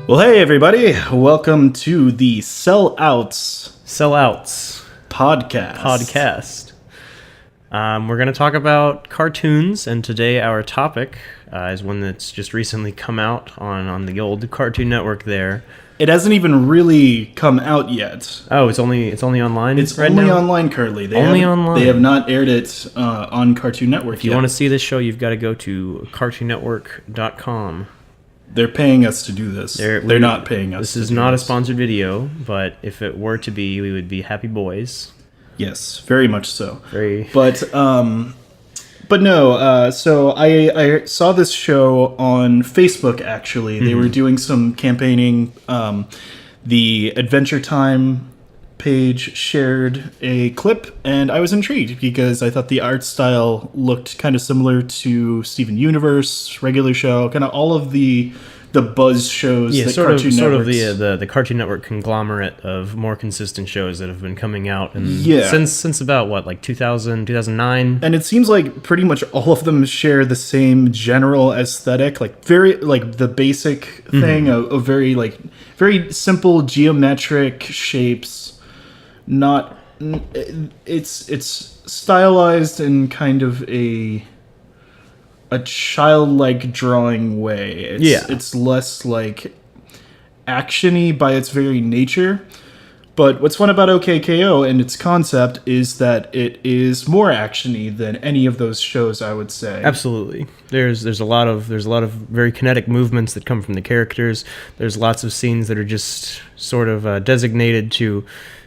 Well, hey everybody! Welcome to the Cel-Outs Podcast. We're going to talk about cartoons, and today our topic is one that's just recently come out on the old Cartoon Network there. It hasn't even really come out yet. Oh, it's only online. It's only online currently. They have not aired it on Cartoon Network. If you want to see this show, you've got to go to cartoonnetwork.com. They're paying us to do this. They're not paying us. This is not a sponsored video, but if it were to be, we would be happy boys. Yes, very much so. Very. But no. So I saw this show on Facebook. Actually, they were doing some campaigning. The Adventure Time page shared a clip, and I was intrigued because I thought the art style looked kind of similar to Steven Universe, regular show, kind of all of the buzz shows. Yeah, that sort of the Cartoon Network conglomerate of more consistent shows that have been coming out, and since about like 2000, 2009. And it seems like pretty much all of them share the same general aesthetic, like very like the basic thing of very simple geometric shapes. Not it's stylized in kind of a childlike drawing way. It's less like action-y by its very nature. But what's fun about OKKO and its concept is that it is more action-y than any of those shows, I would say. Absolutely. There's a lot of very kinetic movements that come from the characters. There's lots of scenes that are just sort of designated to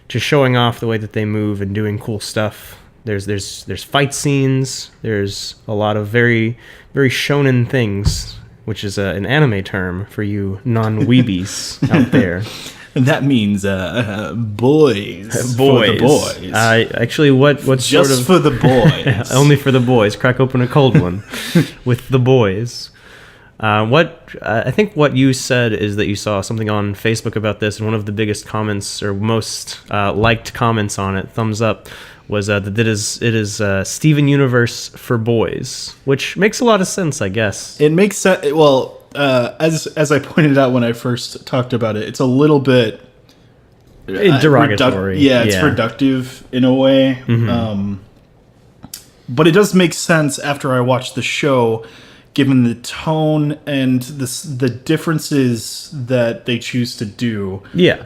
showing off the way that they move and doing cool stuff. There's fight scenes. There's a lot of very, very shonen things, which is an anime term for you non-weebies out there. And that means boys. For the boys. Actually, what's just sort of for the boys. Only for the boys. Crack open a cold one with the boys. I think what you said is that you saw something on Facebook about this, and one of the biggest comments or most liked comments on it, thumbs up, was that it is Steven Universe for boys, which makes a lot of sense, I guess. It makes sense. Well, as I pointed out when I first talked about it, it's a little bit derogatory. It's reductive in a way. But it does make sense after I watched the show, given the tone and the differences that they choose to do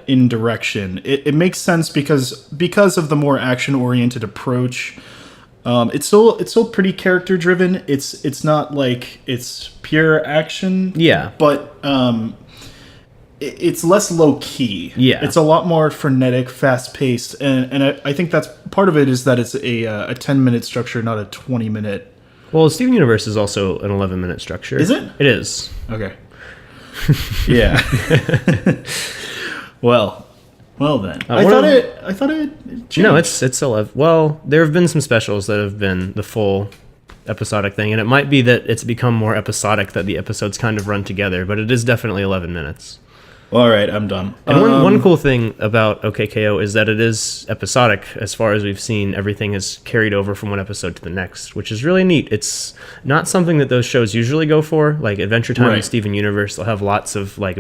in direction. It makes sense because of the more action-oriented approach. It's still pretty character-driven. It's not like it's pure action. Yeah. But it's less low-key. Yeah. It's a lot more frenetic, fast-paced. And I think that's part of it is that it's a 10-minute structure, not a 20-minute. Well, Steven Universe is also an 11-minute structure. Is it? It is. Okay. Yeah. Well then. I thought it changed. No, it's 11. Well, there have been some specials that have been the full episodic thing, and it might be that it's become more episodic, that the episodes kind of run together, but it is definitely 11 minutes. All right, I'm done. And one cool thing about OKKO is that it is episodic. As far as we've seen, everything is carried over from one episode to the next, which is really neat. It's not something that those shows usually go for. Like Adventure Time and Steven Universe, they'll have lots of like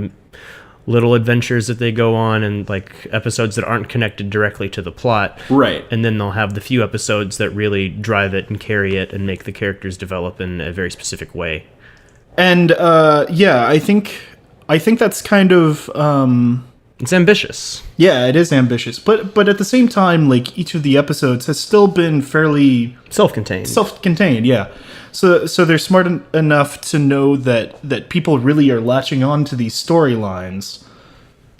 little adventures that they go on and like episodes that aren't connected directly to the plot. Right. And then they'll have the few episodes that really drive it and carry it and make the characters develop in a very specific way. And I think that's kind of it's ambitious. Yeah, it is ambitious, but at the same time, like each of the episodes has still been fairly self-contained. Yeah, so they're smart enough to know that people really are latching on to these storylines.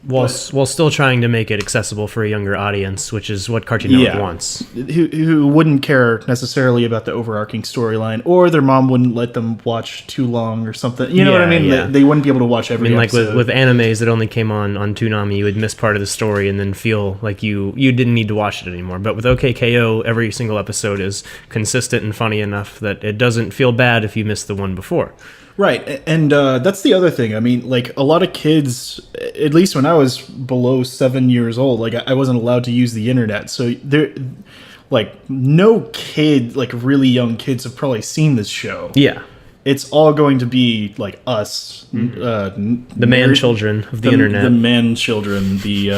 While still trying to make it accessible for a younger audience, which is what Cartoon Network wants. Who wouldn't care necessarily about the overarching storyline, or their mom wouldn't let them watch too long or something. You know what I mean? Yeah. They wouldn't be able to watch every episode. Like with animes that only came on Toonami, you would miss part of the story and then feel like you didn't need to watch it anymore. But with OKKO, every single episode is consistent and funny enough that it doesn't feel bad if you missed the one before. Right, and that's the other thing. I mean, like, a lot of kids, at least when I was below 7 years old, like, I wasn't allowed to use the internet, so there, like, no kid, like, really young kids have probably seen this show. Yeah. it's all going to be like us, the man children of the internet, the man children, the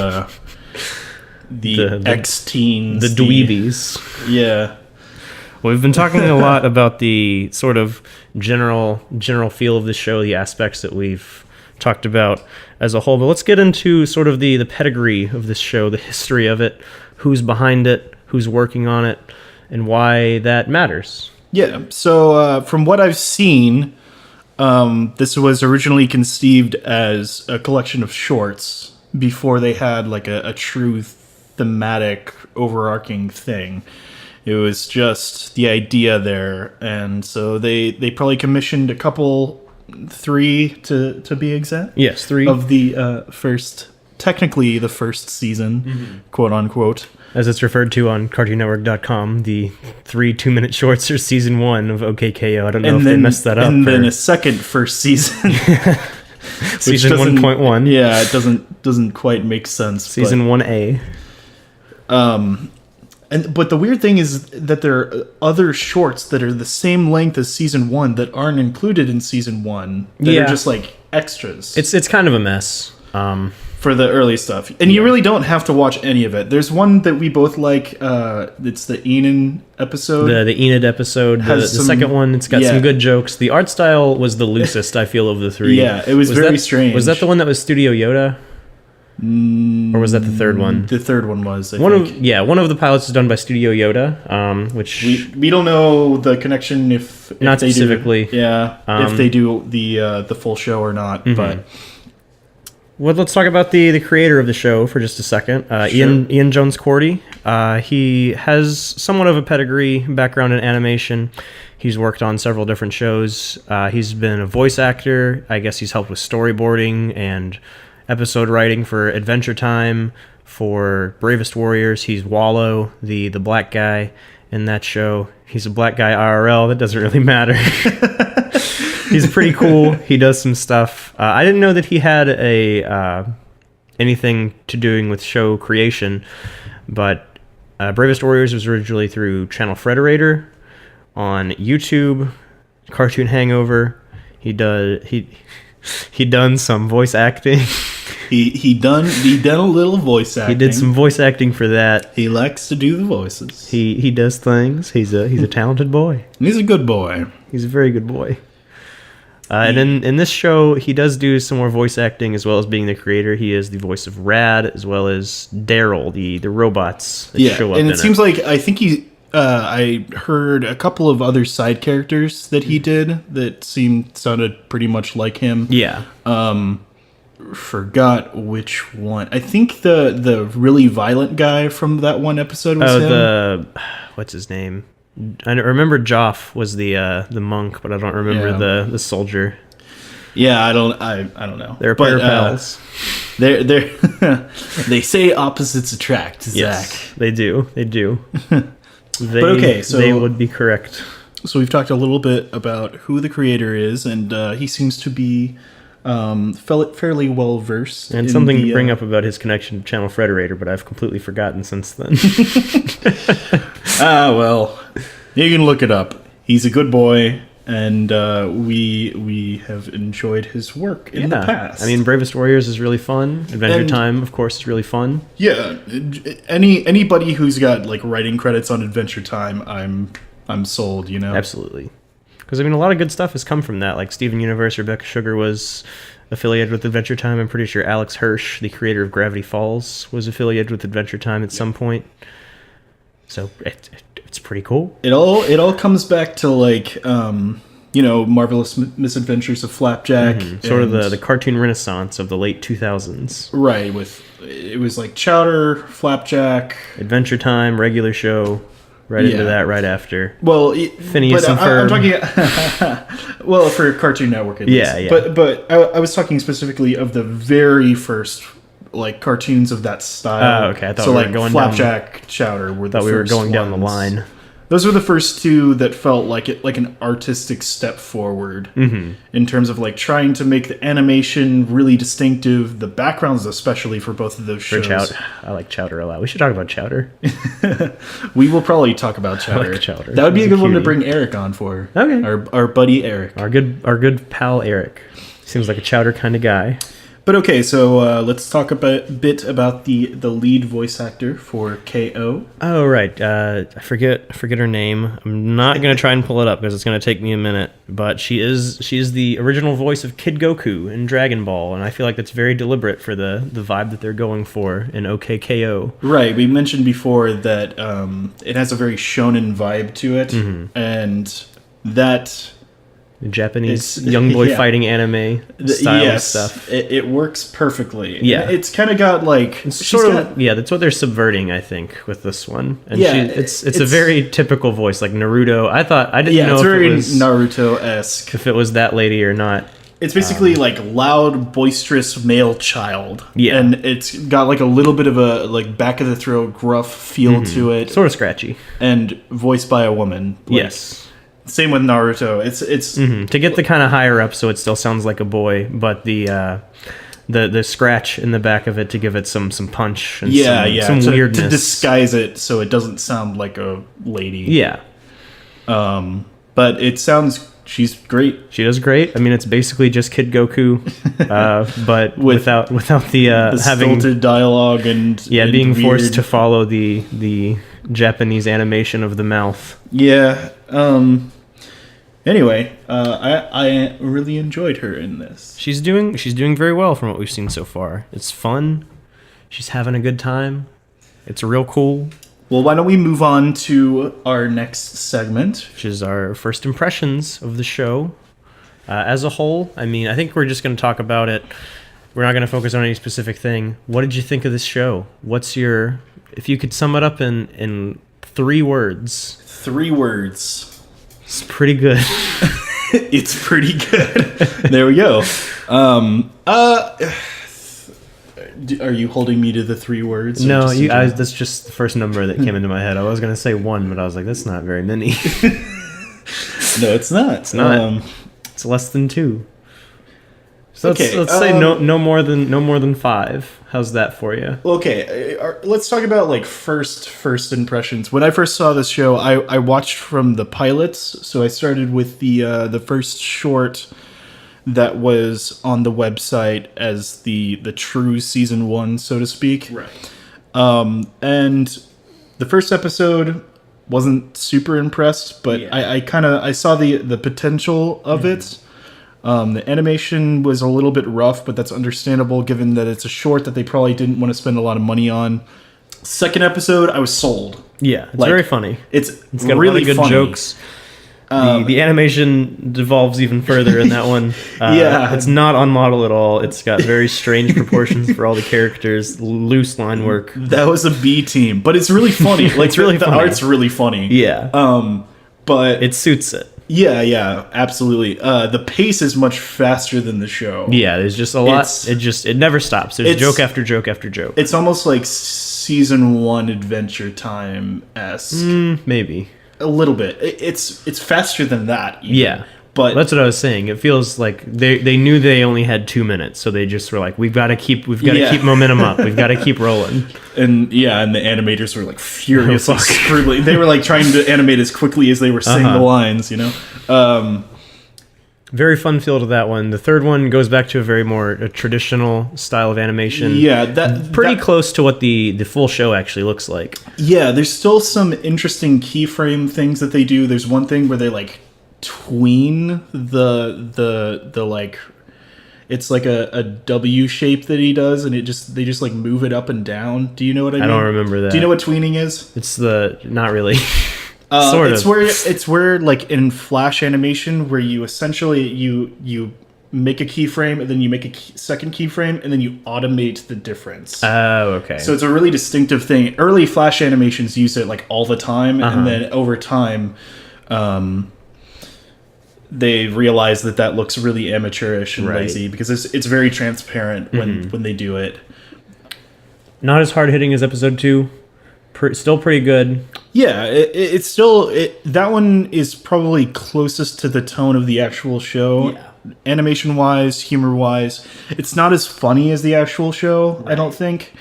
ex-teens, the dweebies. Yeah. Well, we've been talking a lot about the sort of general feel of the show, the aspects that we've talked about as a whole. But let's get into sort of the pedigree of this show, the history of it, who's behind it, who's working on it, and why that matters. Yeah, so from what I've seen, this was originally conceived as a collection of shorts before they had like a true thematic overarching thing. It was just the idea there, and so they probably commissioned a couple, 3 to be exact. Yes, 3 of the technically the first season, quote unquote. As it's referred to on CartoonNetwork.com, the 3 2-minute shorts are season 1 of OKKO. I don't know if they messed that up. And then a second first season. Season 1.1. Yeah, it doesn't quite make sense. Season 1A. But the weird thing is that there are other shorts that are the same length as season 1 that aren't included in season 1. That are just like extras. It's kind of a mess. For the early stuff. And you really don't have to watch any of it. There's one that we both like. It's the Enid episode. The Enid episod. The second one, it's got some good jokes. The art style was the loosest, I feel, of the 3. Yeah, it was very strange. Was that the one that was Studio Yoda? Or was that the third one? The third one was, I think. One of the pilots is done by Studio Yoda, which... We don't know the connection if not they specifically. If they do the full show or not, but... Well, let's talk about the creator of the show for just a second. Sure. Ian Jones-Cordy. He has somewhat of a pedigree background in animation. He's worked on several different shows. He's been a voice actor. I guess he's helped with storyboarding and episode writing for Adventure Time, for Bravest Warriors. He's Wallow, the black guy in that show. He's a black guy IRL. That doesn't really matter. He's pretty cool. He does some stuff. I didn't know that he had anything to doing with show creation, but Bravest Warriors was originally through Channel Frederator on YouTube, Cartoon Hangover. He done some voice acting. He done a little voice acting. He did some voice acting for that. He likes to do the voices. He does things. He's a talented boy. He's a good boy. He's a very good boy. And in this show, he does do some more voice acting as well as being the creator. He is the voice of Rad as well as Daryl, the robots that show up in it. And it seems like I think I heard a couple of other side characters that he did that sounded pretty much like him. Yeah. Forgot which one. I think the really violent guy from that one episode was him. What's his name? I remember Joff was the monk, but I don't remember the soldier. Yeah, I don't know. They're pair pals. They're they say opposites attract, Zach. Yes, they do. But okay, so they would be correct. So we've talked a little bit about who the creator is, and he seems to be fairly well versed. And something to bring up about his connection to Channel Frederator, but I've completely forgotten since then. Well, you can look it up. He's a good boy, and we have enjoyed his work in the past. I mean, Bravest Warriors is really fun. Adventure Time, of course, is really fun. Yeah, anybody who's got like writing credits on Adventure Time, I'm sold. You know, absolutely. Because, I mean, a lot of good stuff has come from that. Like Steven Universe, Rebecca Sugar was affiliated with Adventure Time. I'm pretty sure Alex Hirsch, the creator of Gravity Falls, was affiliated with Adventure Time at some point. So it's pretty cool. It all comes back to like Marvelous Misadventures of Flapjack, sort of the cartoon renaissance of the late 2000s. Right, it was like Chowder, Flapjack, Adventure Time, regular show. Right into that, right after. Well, Phineas and Ferb. I'm talking. Well, for Cartoon Network, at least. Yeah. But I was talking specifically of the very first like cartoons of that style. Oh, okay. I thought so we like were going Flapjack, Chowder were the thought we were going ones. down the line. Those were the first two that felt like an artistic step forward in terms of like trying to make the animation really distinctive, the backgrounds especially for both of those shows. I like Chowder a lot. We should talk about Chowder. We will probably talk about Chowder. I like Chowder. That would be a good one to bring Eric on for. Okay. Our buddy Eric. Our good pal Eric. Seems like a Chowder kind of guy. But okay, so let's talk a bit about the lead voice actor for KO. Oh, right. I forget her name. I'm not going to try and pull it up because it's going to take me a minute. But she is the original voice of Kid Goku in Dragon Ball, and I feel like that's very deliberate for the vibe that they're going for in OKKO. Right. We mentioned before that it has a very shonen vibe to it, and that... Japanese young boy fighting anime style stuff. It works perfectly. Yeah, it's kind of got like that's what they're subverting, I think, with this one. And it's a very typical voice, like Naruto. I didn't know it's if very it was Naruto-esque. If it was that lady or not. It's basically like loud, boisterous male child. Yeah, and it's got like a little bit of a like back of the throat, gruff feel to it, sort of scratchy, and voiced by a woman. Yes. Same with Naruto. It's to get the kind of higher up, so it still sounds like a boy, but the scratch in the back of it to give it some punch and some weirdness to disguise it so it doesn't sound like a lady. Yeah. But it sounds. She's great. She does great. I mean, it's basically just Kid Goku, but without the having stilted dialogue and being weird. Forced to follow the Japanese animation of the mouth. Yeah. Anyway, I really enjoyed her in this. She's doing very well from what we've seen so far. It's fun. She's having a good time. It's real cool. Well, why don't we move on to our next segment, which is our first impressions of the show as a whole. I mean, I think we're just going to talk about it. We're not going to focus on any specific thing. What did you think of this show? If you could sum it up in 3 words? 3 words. It's pretty good. It's pretty good. There we go. Are you holding me to the 3 words? No, that's just the first number that came into my head. I was going to say 1, but I was like, that's not very many. No, it's not. It's not. It's less than 2. So let's say no more than 5. How's that for you? Okay, let's talk about like first impressions. When I first saw this show, I watched from the pilots. So I started with the first short that was on the website as the true season 1, so to speak. Right. And the first episode wasn't super impressed, but I saw the potential of it. The animation was a little bit rough, but that's understandable given that it's a short that they probably didn't want to spend a lot of money on. Second episode, I was sold. Yeah, it's very funny. It's got really a lot of good funny. jokes. The animation devolves even further in that one. It's not on model at all. It's got very strange proportions for all the characters, loose line work. That was a B team, but it's really funny. Like it's really the funny. art's really funny. Yeah. But it suits it. Yeah, absolutely. The pace is much faster than the show. Yeah, there's just a lot. It never stops. There's joke after joke after joke. It's almost like season 1 Adventure Time-esque. Maybe. A little bit. It's faster than that. Even. Yeah. But that's what I was saying. It feels like they knew they only had 2 minutes, so they just were like, we've got to keep momentum up. We've got to keep rolling. And the animators were like furiously scribbling. They were like trying to animate as quickly as they were saying the lines, you know. Very fun feel to that one. The third one goes back to a traditional style of animation. Yeah, that pretty close to what the full show actually looks like. Yeah, there's still some interesting keyframe things that they do. There's one thing where they like tween the like, it's like a W shape that he does, and they just like move it up and down. Do you know what I mean? I don't remember that. Do you know what tweening is? It's not really. Sort of. It's where like in Flash animation where you essentially you make a keyframe and then you make a second keyframe and then you automate the difference. Oh, okay. So it's a really distinctive thing. Early Flash animations used it like all the time, and then over time, they realized that looks really amateurish and lazy because it's very transparent when they do it. Not as hard hitting as episode 2. Still pretty good. Yeah, it's still that one is probably closest to the tone of the actual show. Yeah. Animation wise, humor wise, it's not as funny as the actual show. Right. I don't think.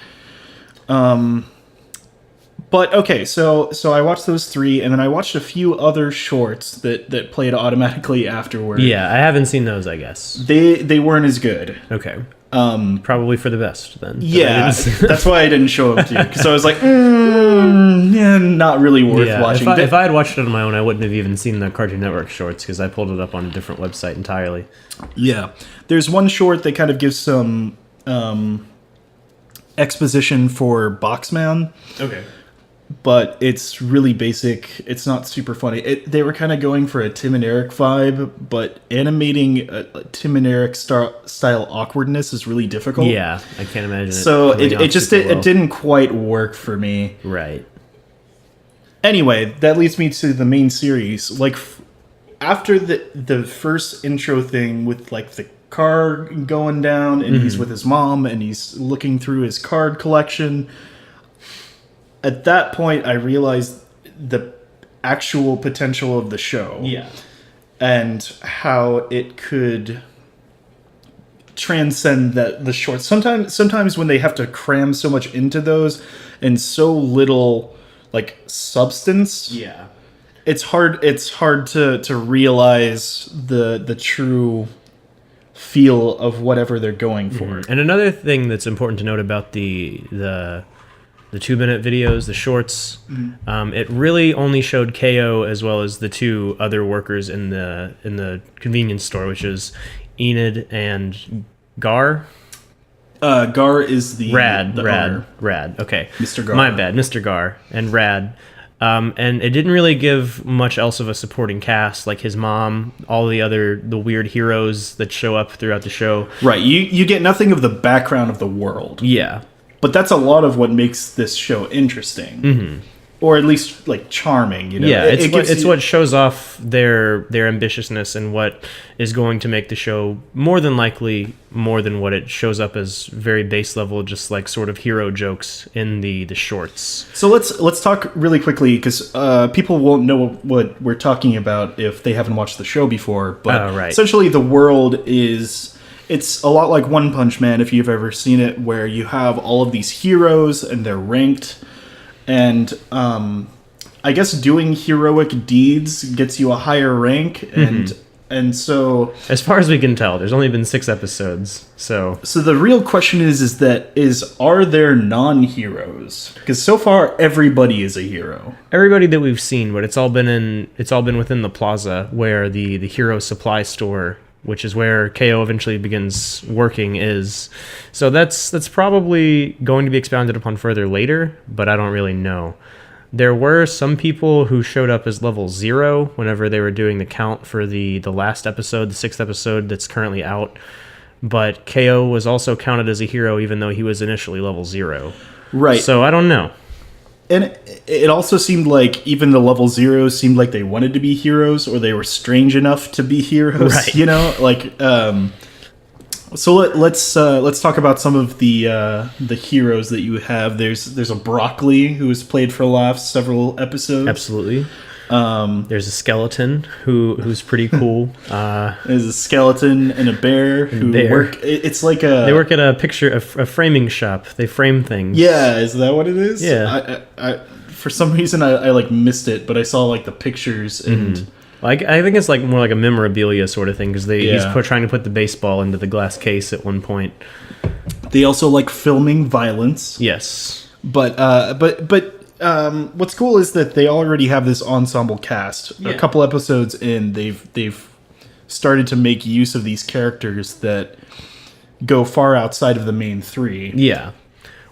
But okay, so I watched those 3, and then I watched a few other shorts that played automatically afterward. Yeah, I haven't seen those. I guess they weren't as good. Okay. Probably for the best then. Yeah, that's why I didn't show up to you, because I was like, yeah, not really worth watching. If I had watched it on my own, I wouldn't have even seen the Cartoon Network shorts, because I pulled it up on a different website entirely. Yeah, there's one short that kind of gives some exposition for Boxman. Okay. But it's really basic. It's not super funny. They were kind of going for a Tim and Eric vibe, but animating a Tim and Eric style awkwardness is really difficult. Yeah, I can't imagine. So it didn't quite work for me. Right. Anyway, that leads me to the main series. Like after the first intro thing with like the car going down, and he's with his mom, and he's looking through his card collection. At that point, I realized the actual potential of the show. Yeah. And how it could transcend the shorts. Sometimes when they have to cram so much into those and so little like substance. Yeah. It's hard to realize the true feel of whatever they're going for. Mm-hmm. And another thing that's important to note about the 2-minute videos, the shorts, it really only showed KO as well as the 2 other workers in the convenience store, which is Enid and Gar. Gar is the Rad. Okay, Mr. Gar. My bad, Mr. Gar and Rad. And it didn't really give much else of a supporting cast, like his mom, all the weird heroes that show up throughout the show. Right, you get nothing of the background of the world. Yeah. But that's a lot of what makes this show interesting. Mm-hmm. Or at least, like, charming, you know? Yeah, it's what shows off their ambitiousness and what is going to make the show more than likely more than what it shows up as very base level, just like sort of hero jokes in the shorts. So let's talk really quickly, because people won't know what we're talking about if they haven't watched the show before. But essentially the world is... It's a lot like One Punch Man, if you've ever seen it, where you have all of these heroes and they're ranked. And I guess doing heroic deeds gets you a higher rank. And so... As far as we can tell, there's only been 6 episodes. So the real question is are there non-heroes? Because so far, everybody is a hero. Everybody that we've seen, but it's all been within the plaza where the hero supply store, which is where KO eventually begins working, is. So that's probably going to be expounded upon further later, but I don't really know. There were some people who showed up as level 0 whenever they were doing the count for the last episode, the 6th episode that's currently out. But KO was also counted as a hero even though he was initially level 0. Right. So I don't know. And it also seemed like even the level 0s seemed like they wanted to be heroes, or they were strange enough to be heroes. Right. You know, like. So let's talk about some of the heroes that you have. There's a Broccoli who has played for laughs several episodes. Absolutely. There's a skeleton who's pretty cool. There's a skeleton and a bear who work. It's like they work at a framing shop. They frame things. Yeah, is that what it is? Yeah. I for some reason I like missed it, but I saw like the pictures and. Mm-hmm. I think it's like more like a memorabilia sort of thing, because he's trying to put the baseball into the glass case at one point. They also like filming violence. Yes, but what's cool is that they already have this ensemble cast. Yeah. A couple episodes in, they've started to make use of these characters that go far outside of the main 3. Yeah.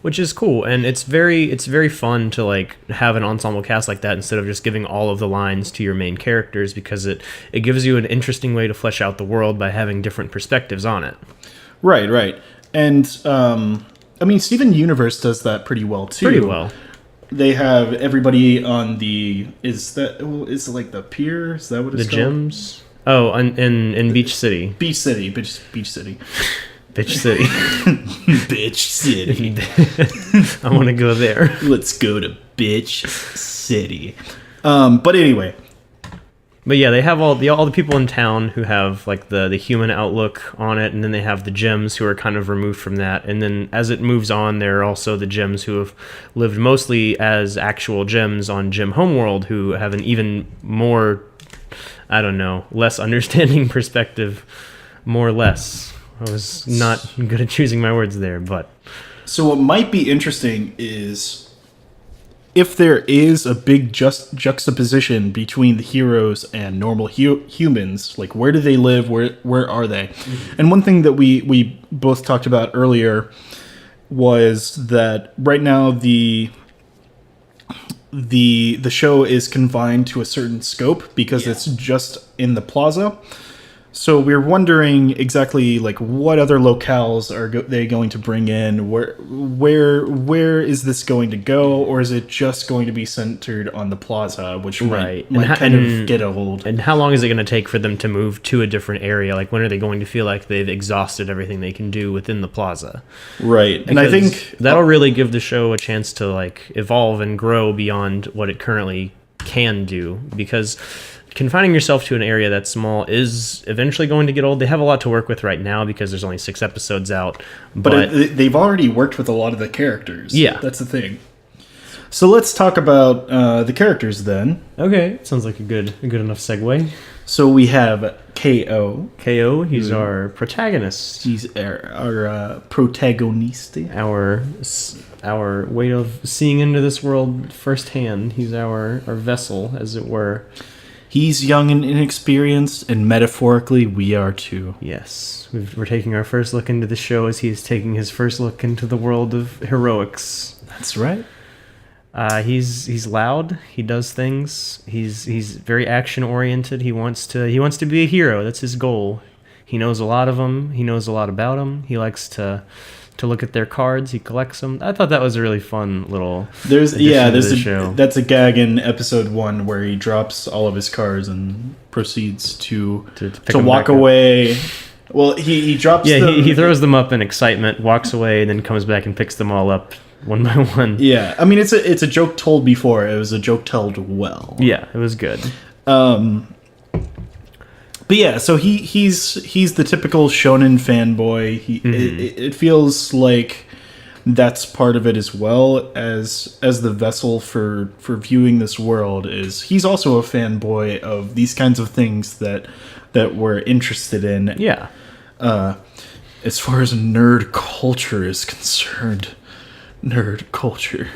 Which is cool, and it's very fun to like have an ensemble cast like that instead of just giving all of the lines to your main characters, because it gives you an interesting way to flesh out the world by having different perspectives on it. Right. And I mean, Steven Universe does that pretty well too. Pretty well. They have everybody on is it like the pier? Is that what it's called? The gyms? Oh, in Beach City. Beach City. Bitch City. Bitch City. I want to go there. Let's go to bitch city. But anyway. But yeah, they have all the people in town who have like the human outlook on it, and then they have the gems who are kind of removed from that. And then as it moves on, there are also the gems who have lived mostly as actual gems on Gem Homeworld, who have an even more, I don't know, less understanding perspective, more or less. I was not good at choosing my words there, but... So what might be interesting is if there is a big juxtaposition between the heroes and normal humans, like where do they live, where are they? Mm-hmm. And one thing that we both talked about earlier was that right now the show is confined to a certain scope because it's just in the plaza. So we're wondering exactly like what other locales are they going to bring in? Where is this going to go, or is it just going to be centered on the plaza, which might kind of get old? And how long is it going to take for them to move to a different area? Like when are they going to feel like they've exhausted everything they can do within the plaza? Right, because, and I think that'll really give the show a chance to like evolve and grow beyond what it currently can do, because confining yourself to an area that small is eventually going to get old. They have a lot to work with right now because there's only 6 episodes out. But they've already worked with a lot of the characters. Yeah. That's the thing. So let's talk about the characters then. Okay. Sounds like a good enough segue. So we have K.O. K.O., he's our protagonist. He's our protagonista. Our way of seeing into this world firsthand. He's our vessel, as it were. He's young and inexperienced, and metaphorically, we are too. Yes. We're taking our first look into the show as he is taking his first look into the world of heroics. That's right. He's loud. He does things. He's very action oriented. He wants to be a hero. That's his goal. He knows a lot of them. He knows a lot about them. He likes to look at their cards. He collects them. I thought that was a really fun little show. That's a gag in episode 1 where he drops all of his cards and proceeds to walk away. Well, he drops them. He throws them up in excitement, walks away, and then comes back and picks them all up one by one. Yeah, I mean it's a joke told before. It was a joke told well. Yeah, it was good. But yeah, so he's the typical shonen fanboy. It feels like that's part of it as well as the vessel for viewing this world. Is he's also a fanboy of these kinds of things that we're interested in. Yeah. As far as nerd culture is concerned, nerd culture.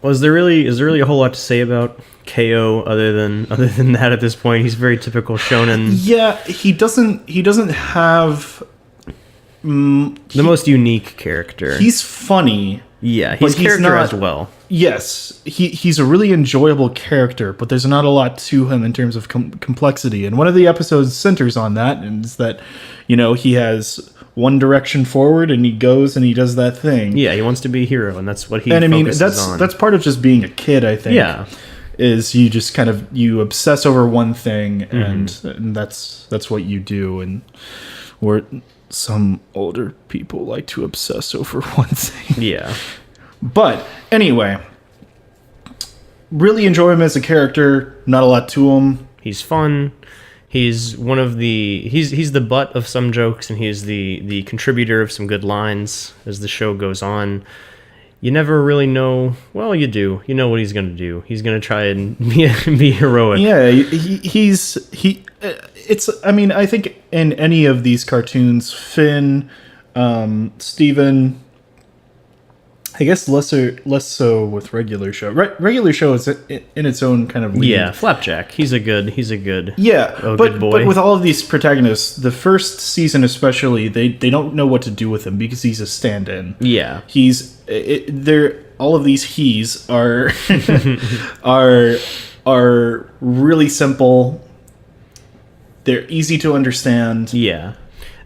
Well, is there really a whole lot to say about KO other than that at this point? He's very typical shonen. Yeah, he doesn't have the most unique character. He's funny. Yeah, he's character as well. Yes, he's a really enjoyable character, but there's not a lot to him in terms of complexity. And one of the episodes centers on that, and is that he has one direction forward and he goes and he does that thing. Yeah, he wants to be a hero, and that's what he focuses on. That's part of just being a kid, I think. Yeah. Is you just kind of obsess over one thing and that's what you do, and where some older people like to obsess over one thing. Yeah. But anyway, really enjoy him as a character. Not a lot to him. He's fun. He's one of he's the butt of some jokes, and he's the contributor of some good lines as the show goes on. You never really know. Well, you do. You know what he's going to do. He's going to try and be heroic. Yeah, it's. I mean, I think in any of these cartoons, Finn, Steven, I guess less so with regular show. Regular show is in its own kind of league. Yeah, Flapjack. He's a good good boy. But with all of these protagonists, the first season especially, they don't know what to do with him because he's a stand-in. Yeah, all of these he's are are really simple. They're easy to understand. Yeah.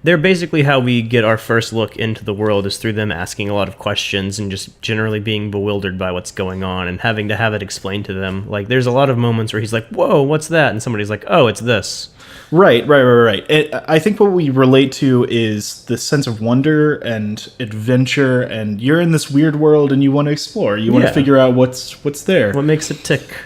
they're basically how we get our first look into the world, is through them asking a lot of questions and just generally being bewildered by what's going on and having to have it explained to them. Like, there's a lot of moments where he's like, whoa, what's that? And somebody's like, oh, it's this. Right. I think what we relate to is the sense of wonder and adventure, and you're in this weird world and you want to explore. You want to figure out what's there. What makes it tick?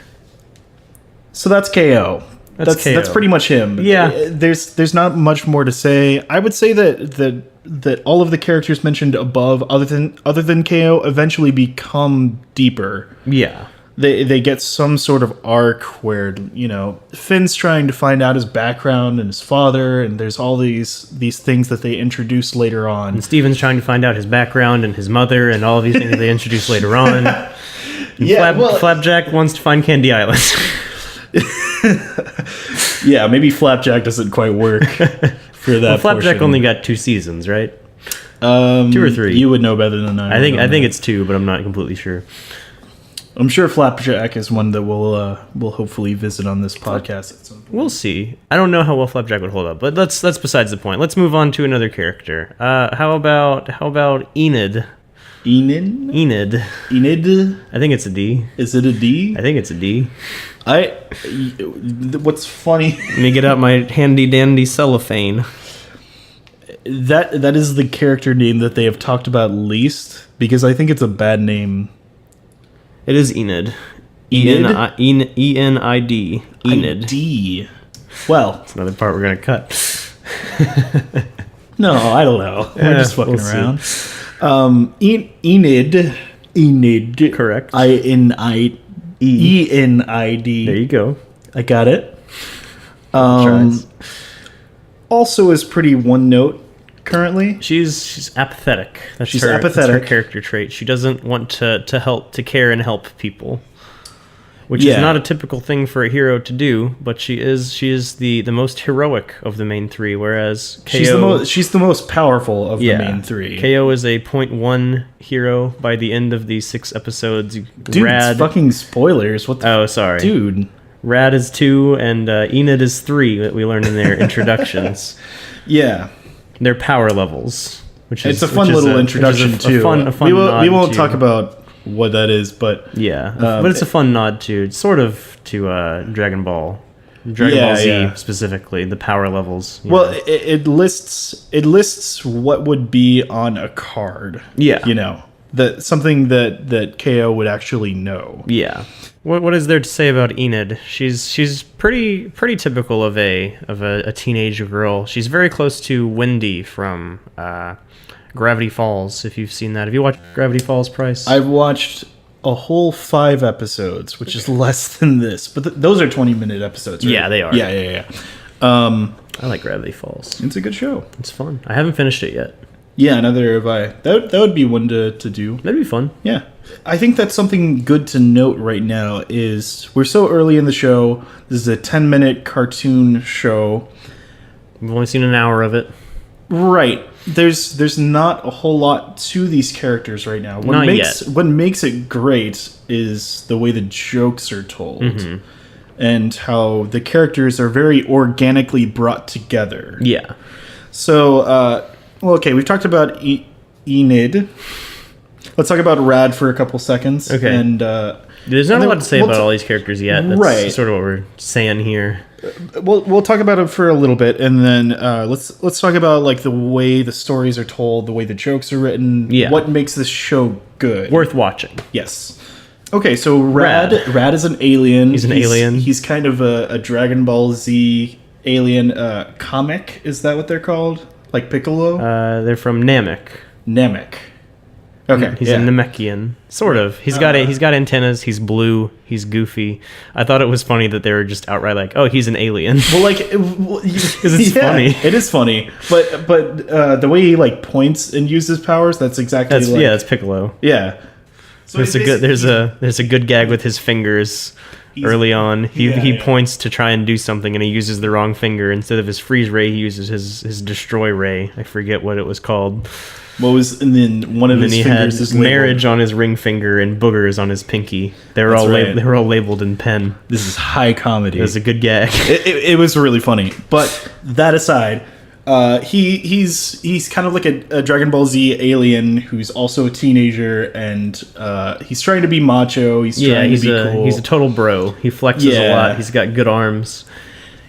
So that's KO. That's KO. That's pretty much him. Yeah. There's not much more to say. I would say that all of the characters mentioned above, other than KO, eventually become deeper. Yeah. They get some sort of arc where, Finn's trying to find out his background and his father, and there's all these things that they introduce later on. And Steven's trying to find out his background and his mother and all of these things that they introduce later on. Flapjack wants to find Candy Island. Yeah, maybe Flapjack doesn't quite work for that. Flapjack portion. only got 2 seasons, right? 2 or 3. You would know better than I. I think it's 2, but I'm not completely sure. I'm sure Flapjack is one that we'll hopefully visit on this podcast at some point. We'll see. I don't know how well Flapjack would hold up, but that's besides the point. Let's move on to another character. How about Enid? Enid. I think it's a D. Is it a D? I think it's a D. What's funny? Let me get out my handy dandy cellophane. That is the character name that they have talked about least, because I think it's a bad name. It is Enid. Enid? E-N-I-D. Enid. D. Well, that's another part we're going to cut. No, I don't know. We're just fucking around. Enid. Correct. E-N-I-D. There you go. I got it. Also is pretty one note currently. She's apathetic. That's apathetic. That's her character trait. She doesn't want to care and help people, which is not a typical thing for a hero to do. But she is the most heroic of the main 3, whereas KO, she's the most powerful of the main 3. KO is a 0.1 hero by the end of these 6 episodes. Dude, it's fucking spoilers. What the Oh, sorry. Dude. Rad is 2 and Enid is 3 that we learned in their introductions. Yeah. Their power levels, It's a fun little introduction too. We won't talk about what that is, but but it's a fun nod to Dragon Ball Z specifically, the power levels. Well, it lists what would be on a card. Yeah, something that KO would actually know. Yeah. What is there to say about Enid? She's pretty typical of a teenage girl. She's very close to Wendy from Gravity Falls. If you've seen that, have you watched Gravity Falls, Price? I've watched a whole 5 episodes, which is less than this, but those are 20-minute episodes. Right? Yeah, they are. Yeah. I like Gravity Falls. It's a good show. It's fun. I haven't finished it yet. Yeah, neither have I. That would be one to do. That'd be fun. Yeah. I think that's something good to note right now is we're so early in the show. This is a 10-minute cartoon show. We've only seen an hour of it. Right. There's not a whole lot to these characters right now. Not yet. What makes it great is the way the jokes are told. Mm-hmm. And how the characters are very organically brought together. Yeah. So, okay, we've talked about Enid. Let's talk about Rad for a couple seconds. Okay. And there's not a lot to say about all these characters yet. That's right. Sort of what we're saying here. We'll talk about it for a little bit, and then let's talk about like the way the stories are told, the way the jokes are written. Yeah. What makes this show good? Worth watching. Yes. Okay, so Rad is an alien. He's an alien. He's kind of a Dragon Ball Z alien comic. Is that what they're called? Like Piccolo? They're from Namek. Okay, he's a Namekian, sort of. He's got antennas. He's blue. He's goofy. I thought it was funny that they were just outright like, "Oh, he's an alien." Well, like, because it's funny. It is funny, but the way he like points and uses powers, that's exactly that's Piccolo. Yeah. So there's a good gag with his fingers. Early on, he points to try and do something, and he uses the wrong finger. Instead of his freeze ray, he uses his destroy ray. I forget what it was called. And then one of his fingers is labeled. Marriage on his ring finger and boogers on his pinky. They were all labeled in pen. This is high comedy. It was a good gag. It was really funny. But that aside, He's kind of like a Dragon Ball Z alien who's also a teenager, and he's trying to be macho. He's trying to be cool. He's a total bro. He flexes a lot. He's got good arms.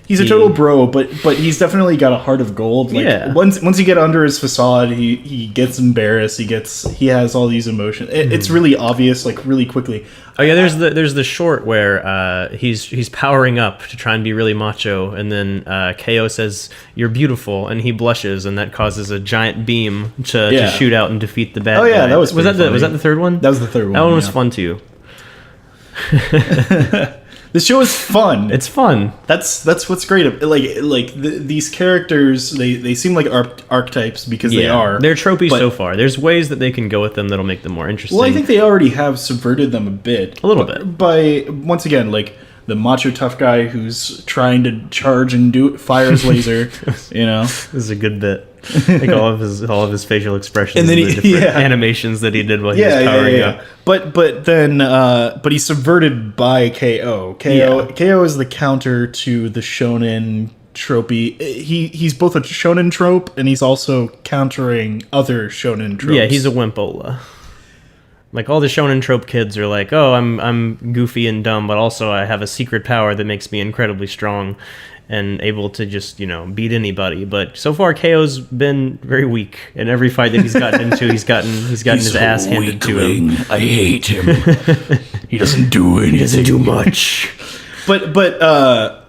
He's a total bro, but he's definitely got a heart of gold. Like, once you get under his facade, he gets embarrassed. He has all these emotions. It's really obvious, like really quickly. Oh yeah, there's the short where he's powering up to try and be really macho, and then KO says you're beautiful, and he blushes, and that causes a giant beam to shoot out and defeat the bad guy. Yeah, that was that the third one? That was the third one. That one was fun too. This show is fun. It's fun. That's what's great. These characters, they seem like archetypes because they are. They're tropey so far. There's ways that they can go with them that'll make them more interesting. Well, I think they already have subverted them a bit. A little bit. By, once again, like, the macho tough guy who's trying to charge and fire his laser, you know. This is a good bit. Like all of his facial expressions and then the different animations that he did while he was powering up. But he's subverted by KO. KO is the counter to the shonen tropey. He's both a shonen trope and he's also countering other shonen tropes. Yeah, he's a wimpola. Like all the shonen trope kids are like, oh, I'm goofy and dumb, but also I have a secret power that makes me incredibly strong and able to just, beat anybody. But so far, KO's been very weak. In every fight that he's gotten into, he's gotten his ass handed to him. I hate him. He doesn't do anything. He doesn't do much. But I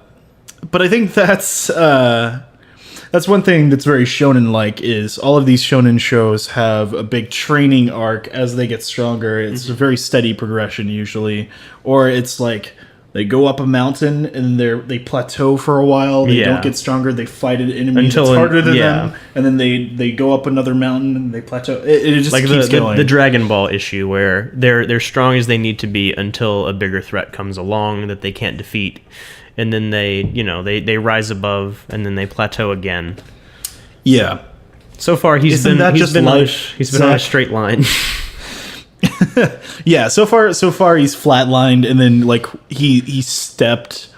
think that's one thing that's very shonen-like is all of these shonen shows have a big training arc as they get stronger. It's a very steady progression usually, or it's like they go up a mountain and they plateau for a while. They don't get stronger. They fight an enemy that's harder than them, and then they go up another mountain and they plateau. It just like keeps going. The Dragon Ball issue where they're strong as they need to be until a bigger threat comes along that they can't defeat, and then they rise above and then they plateau again. Yeah. So far he's been on a straight line. Yeah, so far he's flatlined, and then like he stepped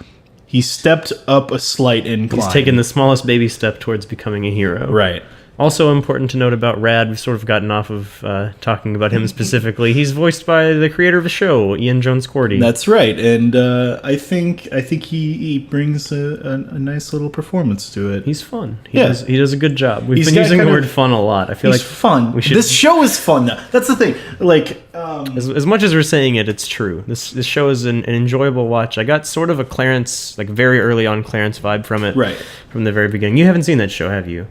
up a slight incline. He's taken the smallest baby step towards becoming a hero. Right. Also important to note about Rad, we've sort of gotten off of talking about him specifically. He's voiced by the creator of the show, Ian Jones-Cordy. That's right, and I think he brings a nice little performance to it. He's fun. He does a good job. We've been using the word fun a lot. I feel like fun. This show is fun now. That's the thing. Like as much as we're saying it, it's true. This show is an enjoyable watch. I got sort of a Clarence, like very early on Clarence vibe from it. Right. From the very beginning. You haven't seen that show, have you?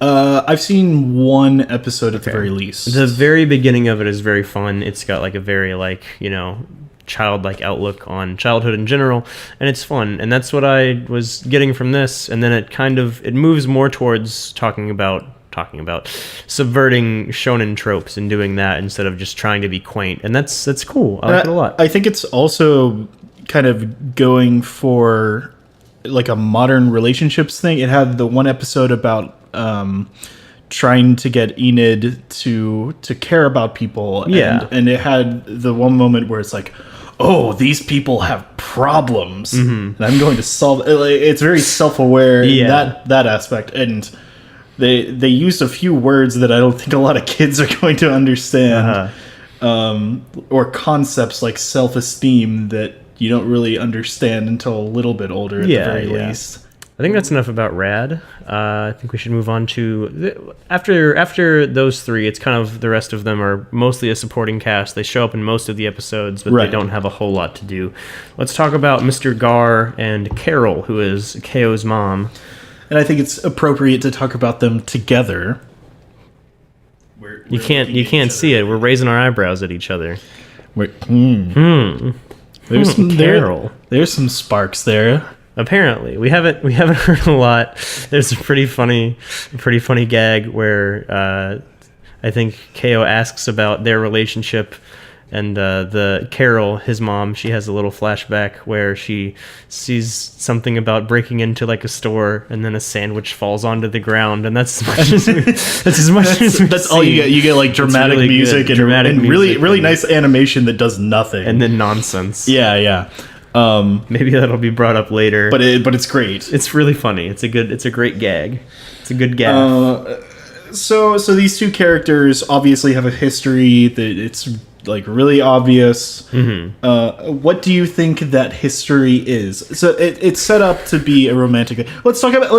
I've seen one episode at the very least. The very beginning of it is very fun. It's got like a very childlike outlook on childhood in general, and it's fun. And that's what I was getting from this. And then it moves more towards talking about subverting shonen tropes and doing that instead of just trying to be quaint. And that's cool. I like it a lot. I think it's also kind of going for like a modern relationships thing. It had the one episode about trying to get Enid to care about people, and it had the one moment where it's like, oh, these people have problems, and I'm going to solve it. It's very self-aware in that aspect, and they used a few words that I don't think a lot of kids are going to understand, or concepts like self-esteem that you don't really understand until a little bit older at the very least. I think that's enough about Rad. I think we should move on to after those three. It's kind of the rest of them are mostly a supporting cast. They show up in most of the episodes, but they don't have a whole lot to do. Let's talk about Mr. Gar and Carol, who is KO's mom. And I think it's appropriate to talk about them together. You can't see it. We're raising our eyebrows at each other. Carol. There's some sparks there. Apparently, we haven't heard a lot. There's a pretty funny gag where I think KO asks about their relationship, and the Carol, his mom, she has a little flashback where she sees something about breaking into like a store, and then a sandwich falls onto the ground, and that's as much as that's all you get. You get like dramatic really music and really nice animation that does nothing, and then nonsense. Yeah. Maybe that'll be brought up later. But it's great. It's really funny. It's a great gag. It's a good gaff. So these two characters obviously have a history that it's like really obvious. What do you think that history is? So it's set up to be a romantic. Let's talk about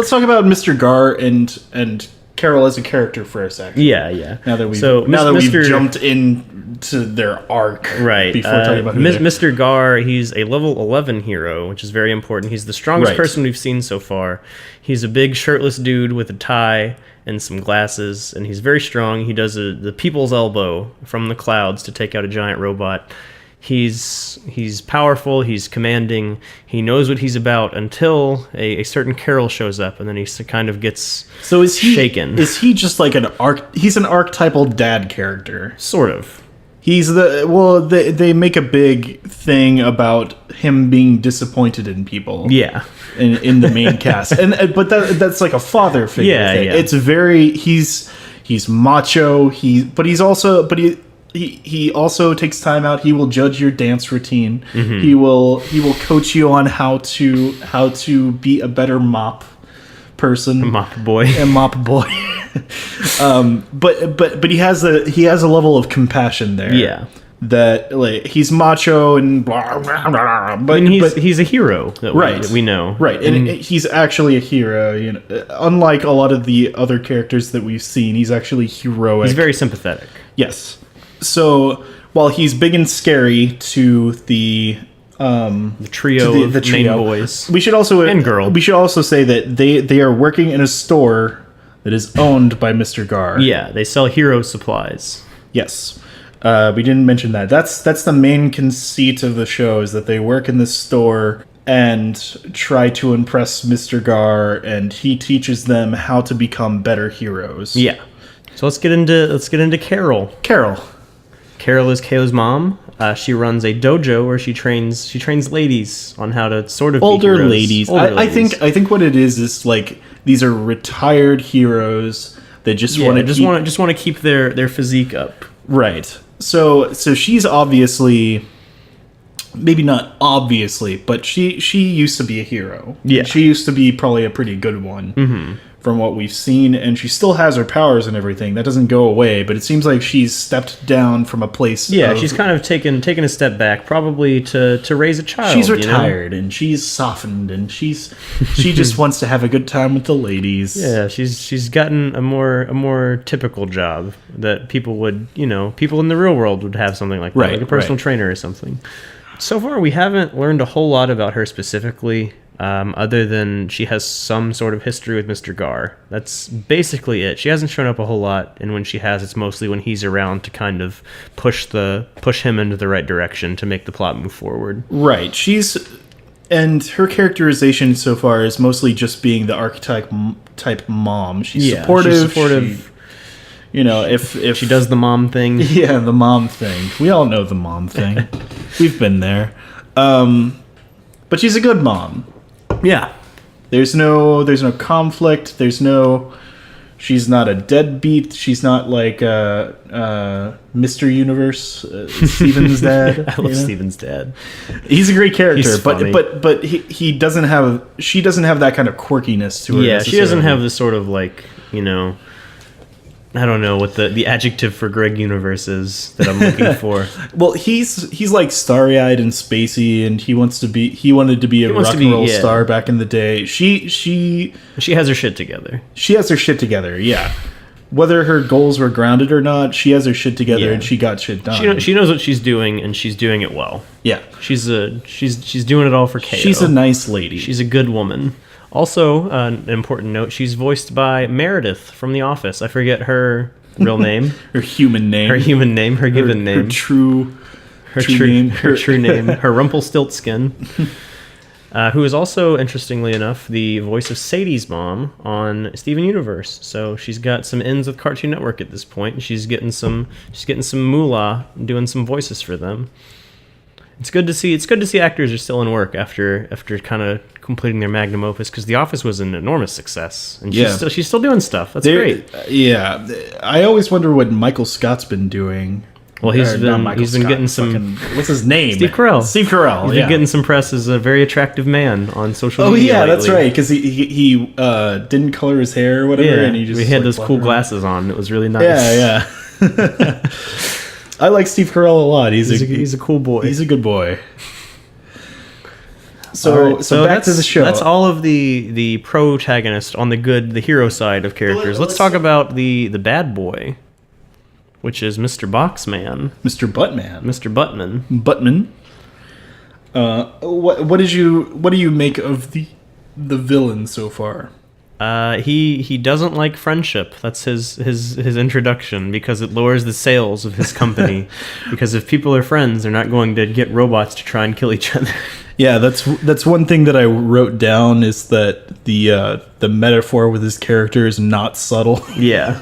Mr. Gar and Carol as a character first. Actually, yeah. Now that we've jumped into their arc, right? Before talking about Mr. Gar, he's a level 11 hero, which is very important. He's the strongest person we've seen so far. He's a big shirtless dude with a tie and some glasses, and he's very strong. He does the people's elbow from the clouds to take out a giant robot. He's powerful, he's commanding, he knows what he's about until a certain Carol shows up, and then he kind of gets shaken. Is he just like he's an archetypal dad character? Sort of. He's they make a big thing about him being disappointed in people. Yeah. In the main cast. But that's like a father figure thing. Yeah. It's very he's macho, he also takes time out. He will judge your dance routine. He will coach you on how to be a better mop person. A mop boy. But he has a level of compassion there. Yeah. That like he's macho and blah blah blah. But he's a hero that we know. Right. And he's actually a hero, you know. Unlike a lot of the other characters that we've seen, he's actually heroic. He's very sympathetic. Yes. So while he's big and scary to the trio of main boys, we should also and girl. We should also say that they are working in a store that is owned by Mr. Gar. Yeah, they sell hero supplies. Yes. We didn't mention that. That's the main conceit of the show, is that they work in this store and try to impress Mr. Gar, and he teaches them how to become better heroes. Yeah. So let's get into Carol. Carol is Kayla's mom. She runs a dojo where she trains ladies on how to sort of older be heroes. Ladies. I think what it is like these are retired heroes that just want to keep their physique up. Right. So she's obviously, maybe not obviously, but she used to be a hero. Yeah. She used to be probably a pretty good one. From what we've seen, and she still has her powers and everything. That doesn't go away, but it seems like she's stepped down from a place. Yeah, she's kind of taken a step back, probably to raise a child. She's retired, and she's softened, and she just wants to have a good time with the ladies. Yeah, she's gotten a more typical job that people would, people in the real world would have something like that, like a personal trainer or something. So far, we haven't learned a whole lot about her specifically. Other than she has some sort of history with Mr. Gar. That's basically it. She hasn't shown up a whole lot, and when she has, it's mostly when he's around to kind of push him into the right direction to make the plot move forward. Right. And her characterization so far is mostly just being the archetype type mom. She's supportive. She's supportive. If she does the mom thing. Yeah, the mom thing. We all know the mom thing. We've been there. But she's a good mom. Yeah. There's no conflict. She's not a deadbeat. She's not like Mr. Universe, Steven's dad. I love Steven's dad. He's a great character, He's funny. but she doesn't have that kind of quirkiness to her. Yeah, she doesn't have the sort of like, I don't know what the adjective for Greg Universe is that I'm looking for. Well, he's like starry-eyed and spacey, and he wanted to be a rock and roll star back in the day. She has her shit together. She has her shit together, yeah. Whether her goals were grounded or not, she has her shit together, and she got shit done. She knows what she's doing, and she's doing it well. Yeah, she's doing it all for KO. She's a nice lady. She's a good woman. Also, an important note, she's voiced by Meredith from The Office. I forget her real name. Her human name. Her given name. Her true name. Her true name. Her Rumpelstiltskin. Who is also, interestingly enough, the voice of Sadie's mom on Steven Universe. So she's got some ins with Cartoon Network at this point. She's getting some moolah, doing some voices for them. It's good to see actors are still in work after kind of completing their magnum opus, because The Office was an enormous success, and she's still doing stuff. That's great. Yeah, I always wonder what Michael Scott's been doing. Well, Or not Michael he's been Scott, getting some. what's his name? Steve Carell. Steve Carell. He's been getting some press as a very attractive man on social Oh media. yeah, lately. that's right. Because he didn't color his hair or whatever, Yeah, and he just he had like, those walked cool around. glasses on. It was really nice. Yeah. I like Steve Carell a lot. He's a cool boy. He's a good boy. All So right, so back to the show. That's all of the protagonist on the hero side of characters. Let's talk about the bad boy, which is Mr. Boxman, Mr. Buttman. Mr. Buttman. Buttman. What do you make of the villain so far? He doesn't like friendship. That's his introduction, because it lowers the sales of his company. Because if people are friends, they're not going to get robots to try and kill each other. Yeah, that's one thing that I wrote down, is that the metaphor with his character is not subtle. Yeah,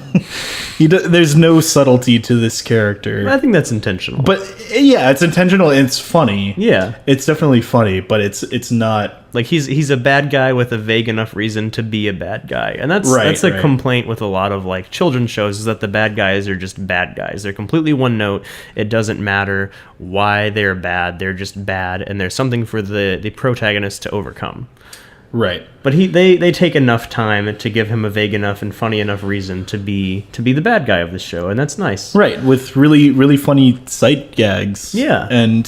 There's no subtlety to this character. I think that's intentional. But yeah, it's intentional and it's funny. Yeah, It's definitely funny, but it's not. like he's a bad guy with a vague enough reason to be a bad guy, and that's Right. a complaint with a lot of like children's shows, is that the bad guys are just bad guys. They're completely one note. It doesn't matter why they're bad. They're just bad, and there's something for the protagonist to overcome. Right. But they take enough time to give him a vague enough and funny enough reason to be the bad guy of the show, and that's nice. Right, with really, really funny sight gags. Yeah. And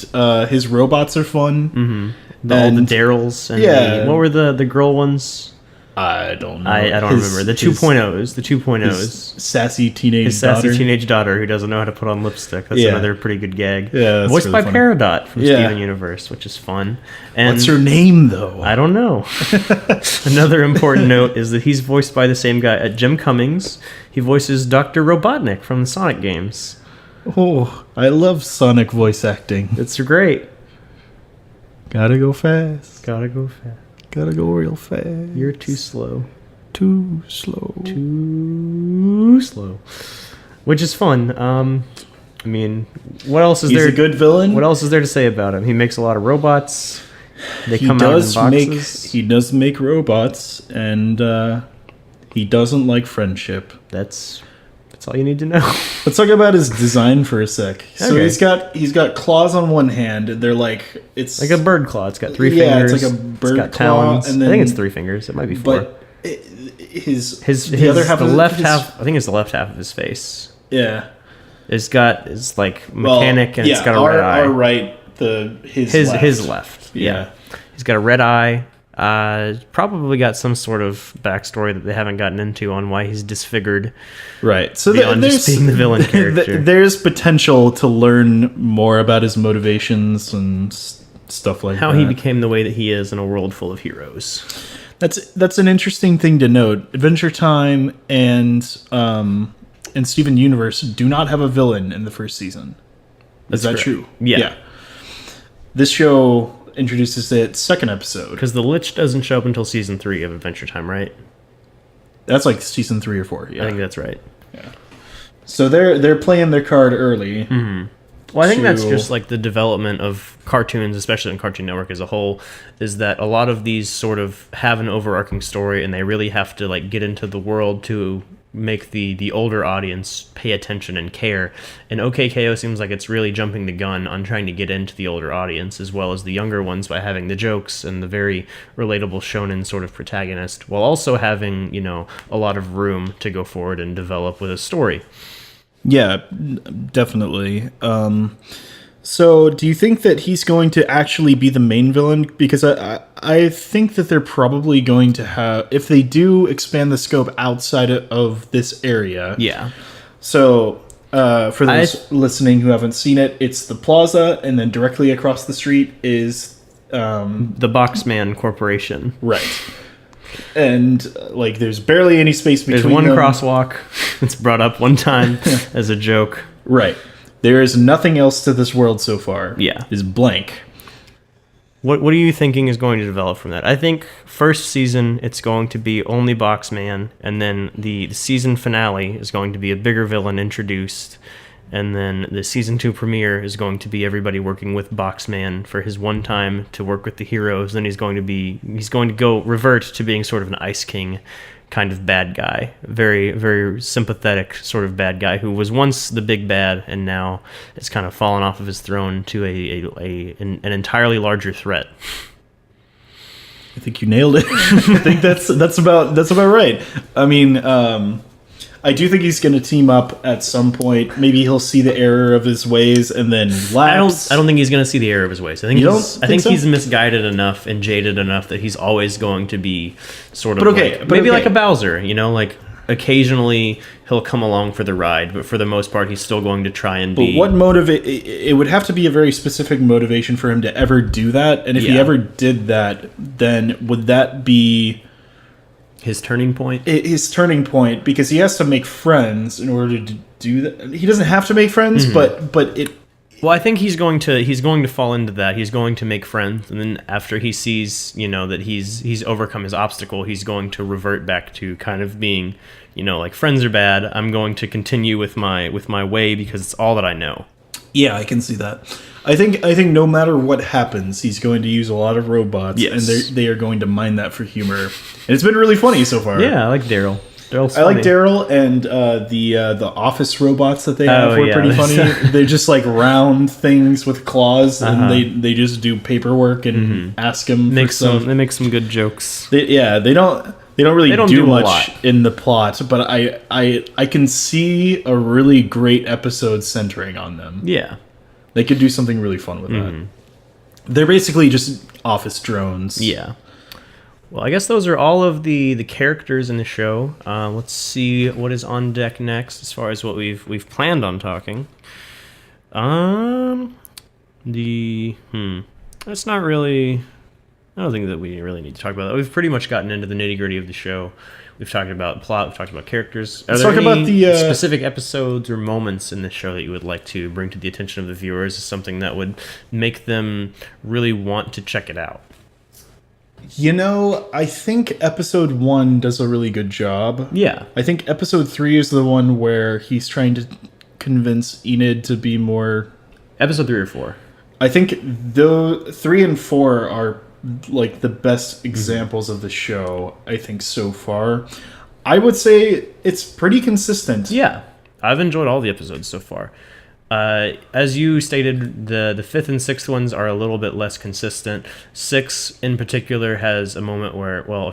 his robots are fun. Mm-hmm. All the Daryls and Yeah. what were the girl ones? I don't know. I don't remember. The 2.0s. The 2.0s. His sassy teenage His sassy daughter. teenage daughter who doesn't know how to put on lipstick. That's Yeah. another pretty good gag. Yeah, that's Voiced really by funny. Peridot from Yeah. Steven Universe, which is fun. And What's her name, though? I don't know. Another important note is that he's voiced by the same guy, Jim Cummings. He voices Dr. Robotnik from the Sonic games. Oh, I love Sonic voice acting. It's great. Gotta go fast. Gotta go fast. Gotta go real fast. You're too slow. too slow. Too slow. Which is fun. I mean, what else is He's there? a good villain. What else is there to say about him? He makes a lot of robots. They He come out in does boxes. he does make robots, and he doesn't like friendship. That's all you need to know. Let's talk about his design for a sec. So Okay. he's got claws on one hand. They're like it's Like a bird claw. It's got three Yeah, fingers. it's like a bird It's got claw, talons. and I think then- it's 3 fingers. It might be 4. but his His other half the of left his, half. I think it's the left half of his face. Yeah, It's like well, mechanic, and yeah, it's got a red eye. Our right, his left. Yeah. He's got a red eye. Probably got some sort of backstory that they haven't gotten into on why he's disfigured. Right. So Beyond just being the villain character. There's potential to learn more about his motivations and stuff like How that. he became the way that he is in a world full of heroes. That's an interesting thing to note. Adventure Time and Steven Universe do not have a villain in the first season. Is that correct. true? Yeah. This show introduces it second episode. Because the Lich doesn't show up until season 3 of Adventure Time, right? That's like season 3 or 4. Yeah. I think that's right. So they're playing their card early. Mm-hmm. Well, I think that's to- just like the development of cartoons, especially in Cartoon Network as a whole, is that a lot of these sort of have an overarching story, and they really have to like get into the world to make the older audience pay attention and care. And OKKO seems like it's really jumping the gun on trying to get into the older audience as well as the younger ones by having the jokes and the very relatable shonen sort of protagonist, while also having, you know, a lot of room to go forward and develop with a story. Yeah, definitely. So do you think that he's going to actually be the main villain? Because I think that they're probably going to have, if they do expand the scope outside of this area. Yeah. So for those listening who haven't seen it, it's the plaza, and then directly across the street is The Boxman Corporation. right. And like, there's barely any space between There's one them. crosswalk. It's brought up one time as a joke. Right. There is nothing else to this world so far. Yeah. Is blank. What are you thinking is going to develop from that? I think first season it's going to be only Boxman, and then the season finale is going to be a bigger villain introduced, and then the season 2 premiere is going to be everybody working with Boxman for his one time to work with the heroes. Then he's going to go revert to being sort of an Ice King kind of bad guy, very, very sympathetic sort of bad guy who was once the big bad and now has kind of fallen off of his throne to an entirely larger threat. I think you nailed it. I think that's about right. I mean, I do think he's going to team up at some point. Maybe he'll see the error of his ways and then lapse. I don't think he's going to see the error of his ways. I think so? he's misguided enough and jaded enough that he's always going to be sort of like a Bowser, like occasionally he'll come along for the ride, but for the most part he's still going to try and be. But what it would have to be a very specific motivation for him to ever do that, and if he ever did that, then would that be his turning point? His turning point, because he has to make friends in order to do that. He doesn't have to make friends, but it. Well, I think he's going to fall into that. He's going to make friends, and then after he sees, that he's overcome his obstacle, he's going to revert back to kind of being, like, friends are bad. I'm going to continue with my way because it's all that I know. Yeah, I can see that. I think no matter what happens, he's going to use a lot of robots, and they are going to mine that for humor. And it's been really funny so far. Yeah, I like Daryl. I like Daryl, and the office robots that they have were pretty funny. They're just like round things with claws, and they just do paperwork and ask him for stuff. They make some good jokes. They don't really do much in the plot, but I can see a really great episode centering on them. Yeah. They could do something really fun with that. They're basically just office drones. Yeah. Well, I guess those are all of the characters in the show. Let's see what is on deck next as far as what we've planned on talking. That's not really. I don't think that we really need to talk about that. We've pretty much gotten into the nitty-gritty of the show. We've talked about plot. We've talked about characters. Let's talk about the specific episodes or moments in the show that you would like to bring to the attention of the viewers as something that would make them really want to check it out. I think episode 1 does a really good job. Yeah. I think episode 3 is the one where he's trying to convince Enid to be more. Episode 3 or 4? I think 3 and 4 are like the best examples of the show, I think, so far. I would say it's pretty consistent. Yeah. I've enjoyed all the episodes so far. As you stated, the 5th and 6th ones are a little bit less consistent. 6 in particular has a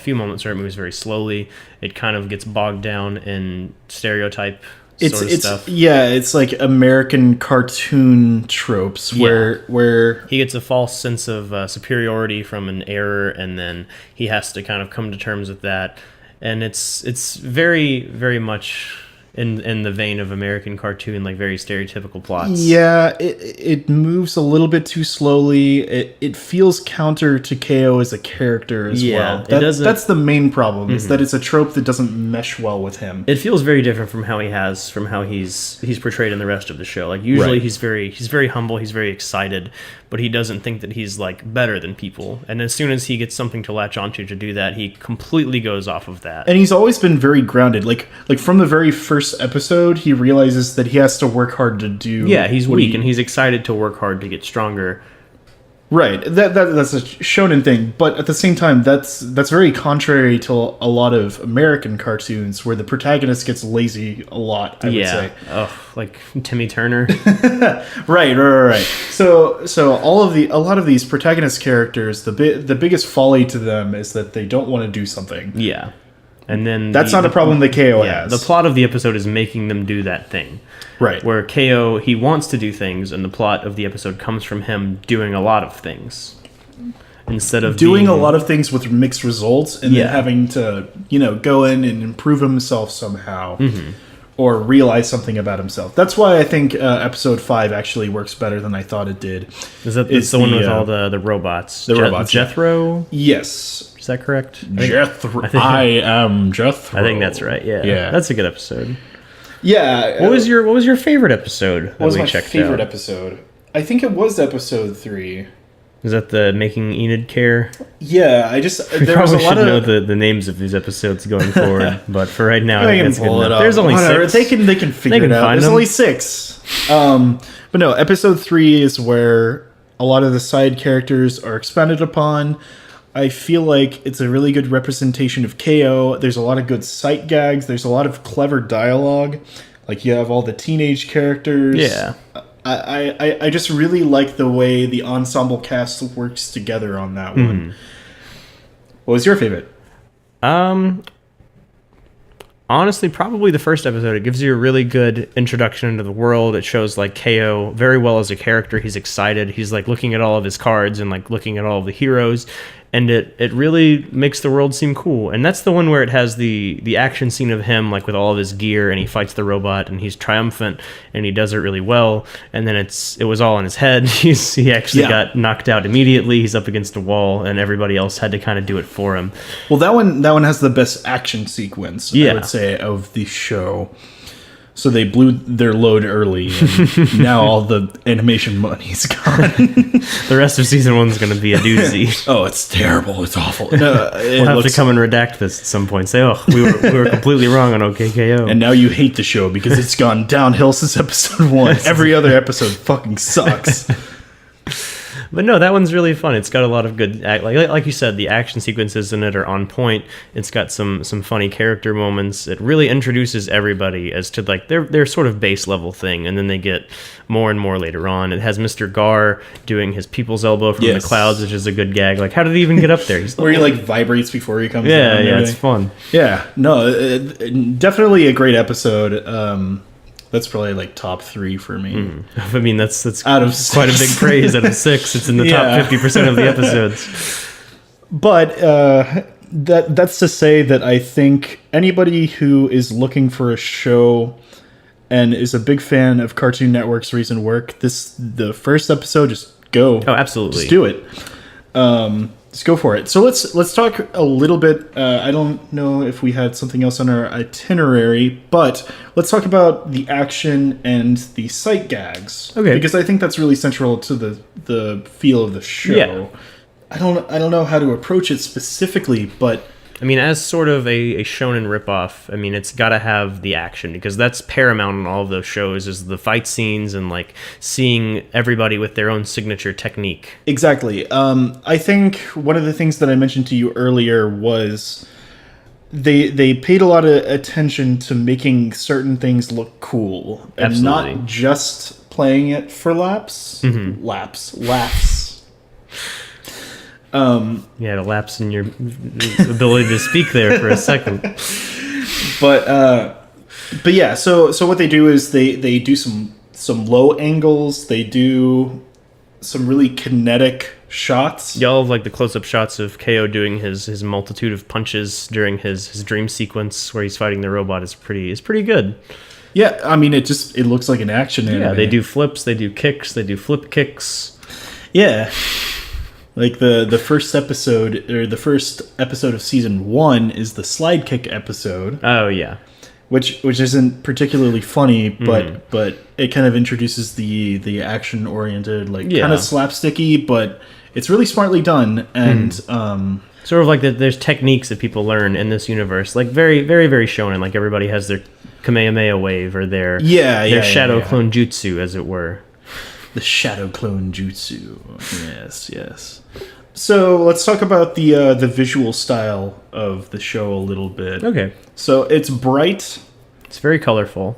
few moments where it moves very slowly. It kind of gets bogged down in stereotype stuff. Yeah, it's like American cartoon tropes where he gets a false sense of superiority from an error, and then he has to kind of come to terms with that. And it's very, very much in the vein of American cartoon, like very stereotypical plots. Yeah, it moves a little bit too slowly. It feels counter to KO as a character as well. That's the main problem, is that it's a trope that doesn't mesh well with him. It feels very different from how he's portrayed in the rest of the show. Like usually he's very humble, he's very excited, but he doesn't think that he's like better than people. And as soon as he gets something to latch onto to do that, he completely goes off of that. And he's always been very grounded. Like from the very first episode, he realizes that he has to work hard to do. Yeah, he's weak, and he's excited to work hard to get stronger. Right, that's a shonen thing, but at the same time, that's very contrary to a lot of American cartoons where the protagonist gets lazy a lot. I would say, like Timmy Turner. Right. So a lot of these protagonist characters, the biggest folly to them is that they don't want to do something. Yeah. And then that's not a problem that KO has. The plot of the episode is making them do that thing. Right. Where KO, he wants to do things, and the plot of the episode comes from him doing a lot of things. Instead of doing a lot of things with mixed results, and then having to, go in and improve himself somehow. Or realize something about himself. That's why I think episode 5 actually works better than I thought it did. Is that the one with all the robots? The robots. Jethro? Yes. Is that correct? Jethro. I am Jethro. I think that's right. Yeah. That's a good episode. Yeah. What was your favorite episode? What was my favorite episode? I think it was episode 3. Is that the Making Enid Care? Yeah, there was a lot of know the names of these episodes going forward, but for right now, I think pull it up. There's only 6. They can figure it out. There's only 6. But no, episode 3 is where a lot of the side characters are expanded upon. I feel like it's a really good representation of KO. There's a lot of good sight gags. There's a lot of clever dialogue. Like, you have all the teenage characters. Yeah. I just really like the way the ensemble cast works together on that one. What was your favorite? Honestly, probably the first episode. It gives you a really good introduction into the world. It shows like KO very well as a character. He's excited. He's like looking at all of his cards and like looking at all of the heroes. And it really makes the world seem cool. And that's the one where it has the action scene of him like with all of his gear, and he fights the robot and he's triumphant and he does it really well. And then it was all in his head. He actually got knocked out immediately. He's up against a wall and everybody else had to kind of do it for him. Well, that one has the best action sequence, I would say, of the show. So they blew their load early, and now all the animation money's gone. The rest of season 1 is going to be a doozy. Oh, it's terrible. It's awful. No, we'll have to come and redact this at some point. Say, we were completely wrong on OKKO. And now you hate the show because it's gone downhill since episode 1. Every other episode fucking sucks. But no, that one's really fun. It's got a lot of good, like you said, the action sequences in it are on point. It's got some funny character moments. It really introduces everybody as to like their sort of base level thing, and then they get more and more later on. It has Mr. Gar doing his people's elbow from the clouds, which is a good gag. Like, how did he even get up there? He's where he like vibrates before he comes. Yeah, it's fun. Yeah, no, definitely a great episode. That's probably like top 3 for me. I mean, that's out of quite a big praise. Out of 6, it's in the top 50% of the episodes. But that's to say that I think anybody who is looking for a show and is a big fan of Cartoon Network's recent work, the first episode, just go. Oh, absolutely, just do it. Just go for it. So let's talk a little bit. I don't know if we had something else on our itinerary, but let's talk about the action and the sight gags. Okay. Because I think that's really central to the feel of the show. Yeah. I don't know how to approach it specifically, but I mean, as sort of a shonen ripoff, I mean, it's got to have the action, because that's paramount in all of those shows, is the fight scenes and like seeing everybody with their own signature technique. Exactly. I think one of the things that I mentioned to you earlier was they paid a lot of attention to making certain things look cool and Absolutely. not just playing it for laughs. You had a lapse in your ability to speak there for a second. But yeah, so what they do is they do some low angles. They do some really kinetic shots. Y'all have like the close-up shots of KO doing his multitude of punches during his dream sequence where he's fighting the robot is pretty good. Yeah, I mean it looks like an action anime. Yeah, they do flips, they do kicks, they do flip kicks. Yeah. Like the first episode of season 1 is the slide kick episode. Oh yeah, which isn't particularly funny, but it kind of introduces the action oriented, like kind of slapsticky, but it's really smartly done. And sort of like there's techniques that people learn in this universe, like very very very shonen. Like everybody has their Kamehameha wave or their shadow clone jutsu, as it were. The shadow clone jutsu. Yes. So let's talk about the visual style of the show a little bit. Okay. So it's bright. It's very colorful.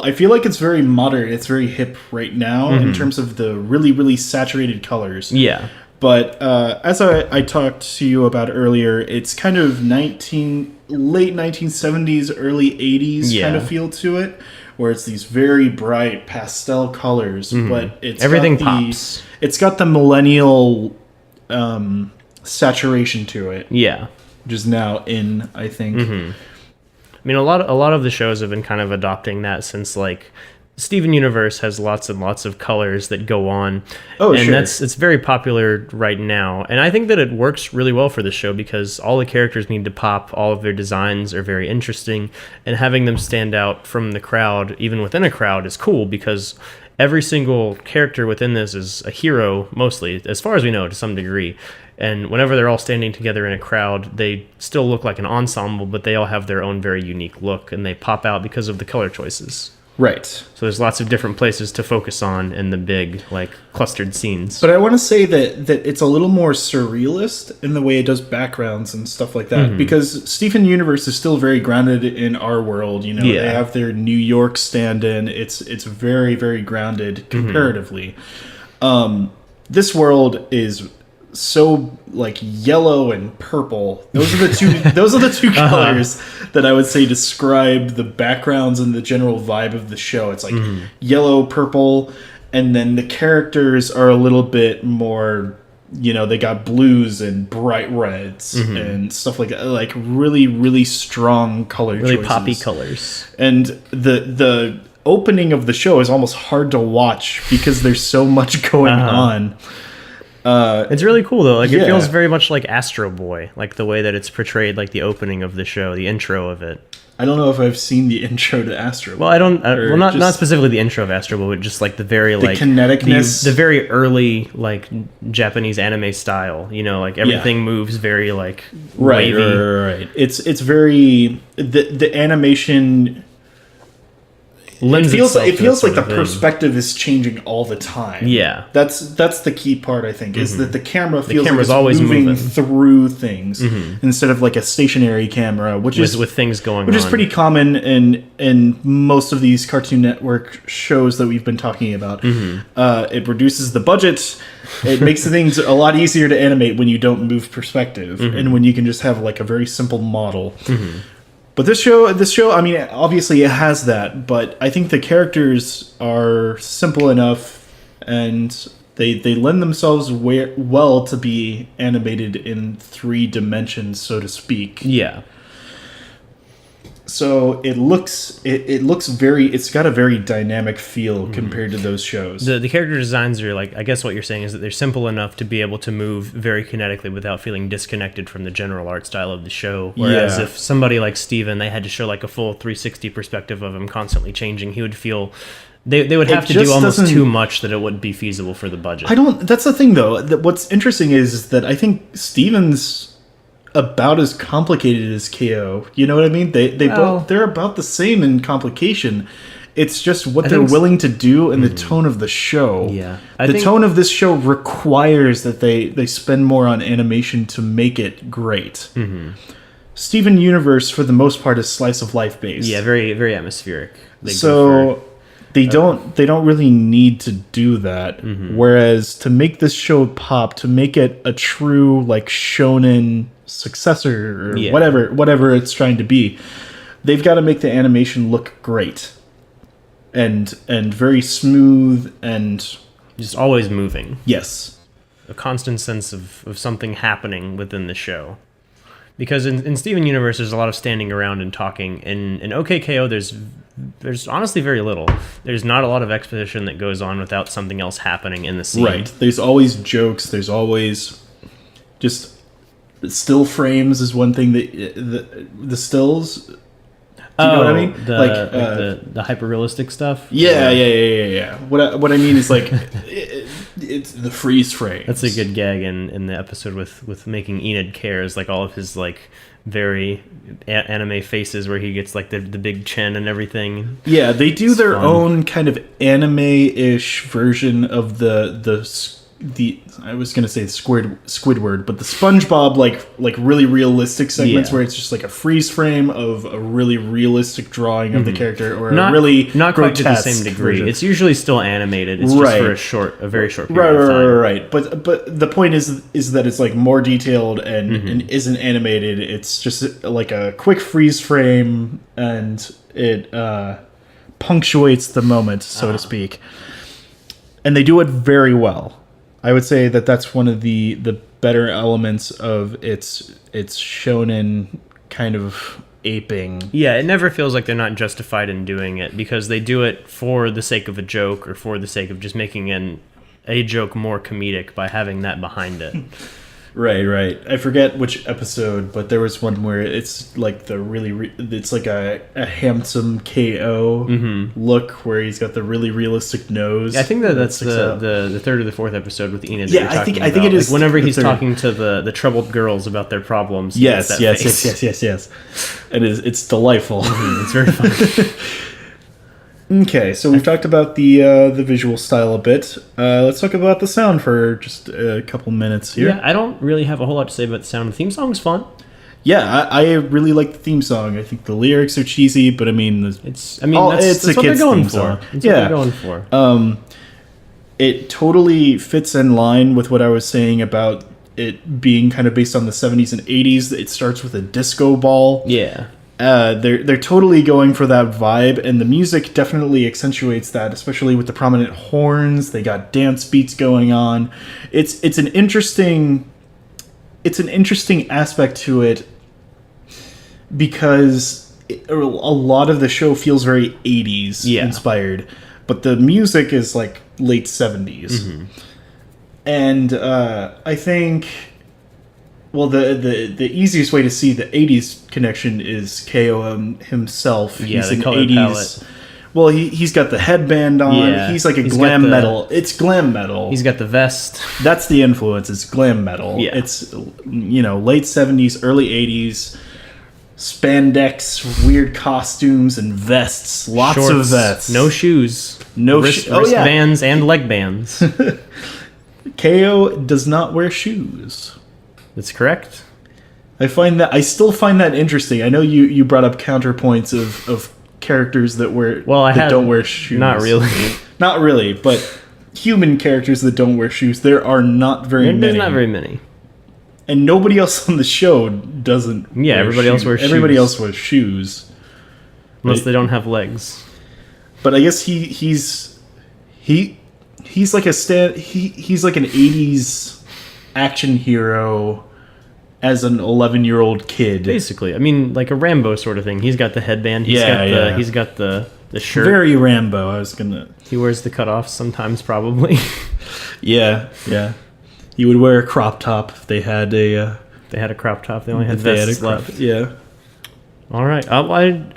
I feel like it's very modern. It's very hip right now in terms of the really, really saturated colors. Yeah. But as I talked to you about earlier, it's kind of late 1970s, early 80s kind of feel to it, where it's these very bright pastel colors, but it's everything pops. It's got the millennial saturation to it. Yeah, which is now in, I think. I mean, a lot of the shows have been kind of adopting that since like Steven Universe has lots and lots of colors that go on. Oh, and sure. It's very popular right now. And I think that it works really well for the show because all the characters need to pop. All of their designs are very interesting. And having them stand out from the crowd, even within a crowd, is cool because every single character within this is a hero, mostly, as far as we know, to some degree. And whenever they're all standing together in a crowd, they still look like an ensemble, but they all have their own very unique look, and they pop out because of the color choices. Right. So there's lots of different places to focus on in the big, like, clustered scenes. But I want to say that it's a little more surrealist in the way it does backgrounds and stuff like that, because Steven Universe is still very grounded in our world. You know, they have their New York stand-in. It's very, very grounded comparatively. This world is so like yellow and purple. Those are the two colors that I would say describe the backgrounds and the general vibe of the show. It's like yellow, purple, and then the characters are a little bit more, you know, they got blues and bright reds and stuff like that. Like really, really strong color choices. Really poppy colors. And the opening of the show is almost hard to watch because there's so much going on. It's really cool though. Like it feels very much like Astro Boy, like the way that it's portrayed, like the opening of the show, the intro of it. I don't know if I've seen the intro to Astro Boy. Well, I don't. Not specifically the intro of Astro Boy, but just like the very like kineticness, the very early like Japanese anime style. You know, like everything moves very like wavy. Right. It's very the animation. It feels like the perspective is changing all the time. Yeah, that's the key part. I think is that the camera feels like it's always moving through things instead of like a stationary camera, which is with things going on, which is pretty common in most of these Cartoon Network shows that we've been talking about. It reduces the budget. It makes things a lot easier to animate when you don't move perspective and when you can just have like a very simple model. But this show, I mean, obviously it has that, but I think the characters are simple enough, and they lend themselves well to be animated in 3 dimensions, so to speak. Yeah. So it looks it's got a very dynamic feel compared to those shows. The character designs are like, I guess what you're saying is that they're simple enough to be able to move very kinetically without feeling disconnected from the general art style of the show. Whereas if somebody like Steven, they had to show like a full 360 perspective of him constantly changing, he would feel they would have to do almost too much that it wouldn't be feasible for the budget. That's the thing though. What's interesting is that I think Steven's about as complicated as KO. You know what I mean? They're about the same in complication. It's just what they're willing to do and the tone of the show. Yeah. The tone of this show requires that they spend more on animation to make it great. Steven Universe, for the most part, is slice of life based. Yeah, very, very atmospheric. They don't really need to do that. Whereas to make this show pop, to make it a true like shonen successor or whatever it's trying to be, they've got to make the animation look great and very smooth and just always moving. Yes, a constant sense of something happening within the show. Because in Steven Universe, there's a lot of standing around and talking. In OKKO, there's honestly very little. There's not a lot of exposition that goes on without something else happening in the scene. Right. There's always jokes. There's always just still frames is one thing that the stills. Do you know what I mean? The hyper realistic stuff. Yeah. What I mean is like it's the freeze frame. That's a good gag in the episode with making Enid Cares, like all of his like very anime faces where he gets like the big chin and everything. Yeah, they do their own kind of anime-ish version of the I was gonna say Squidward, but the SpongeBob like really realistic segments where it's just like a freeze frame of a really realistic drawing of the character, or not quite to the same degree. Version. It's usually still animated. It's just for a very short period of time. Right. But the point is that it's like more detailed and isn't animated. It's just like a quick freeze frame, and it punctuates the moment, so to speak. And they do it very well. I would say that that's one of the better elements of its shonen kind of aping. Yeah, it never feels like they're not justified in doing it, because they do it for the sake of a joke or for the sake of just making a joke more comedic by having that behind it. Right. I forget which episode, but there was one where it's like it's like a handsome KO look where he's got the really realistic nose. Yeah, I think that's the third or the fourth episode with Enid. Yeah, I think it is. Like whenever he's talking to the troubled girls about their problems. Yes. And it's delightful. It's very funny. Okay, so we've talked about the visual style a bit. Let's talk about the sound for just a couple minutes here. Yeah, I don't really have a whole lot to say about the sound. The theme song's fun. Yeah, I really like the theme song. I think the lyrics are cheesy, but I mean, That's a what they're kid's going theme for. song. That's Yeah. what they're going for. It totally fits in line with what I was saying about it being kind of based on the 70s and 80s. It starts with a disco ball. Yeah. They're totally going for that vibe, and the music definitely accentuates that, especially with the prominent horns. They got dance beats going on. It's an interesting aspect to it because a lot of the show feels very 80s inspired, but the music is like late 70s. Mm-hmm. And I think, well, the easiest way to see the 80s connection is KO himself. Yeah, He's the an color 80s. palette. Well, he's got the headband on. Yeah. He's like He's glam got the- metal. It's glam metal. He's got the vest. That's the influence. It's glam metal. Yeah. It's, late 70s, early 80s. Spandex, weird costumes, and vests. Lots of Shorts, vests. no shoes. No wristbands and leg bands. KO does not wear shoes. That's correct. I still find that interesting. I know you brought up counterpoints of characters that don't wear shoes. Not really. Not really, but human characters that don't wear shoes. There are not very many. There's not very many. And nobody else on the show doesn't. Yeah, everybody else wears shoes. Everybody else wears shoes, Unless they don't have legs. but I guess he's like he's like an 80s action hero as an 11-year-old kid. Basically. I mean, like a Rambo sort of thing. He's got the headband. He's got the shirt. Very Rambo. I was gonna. He wears the cutoffs sometimes, probably. Yeah. He would wear a crop top if they had a. They had a crop top. They only had if they vests left. Yeah. All right.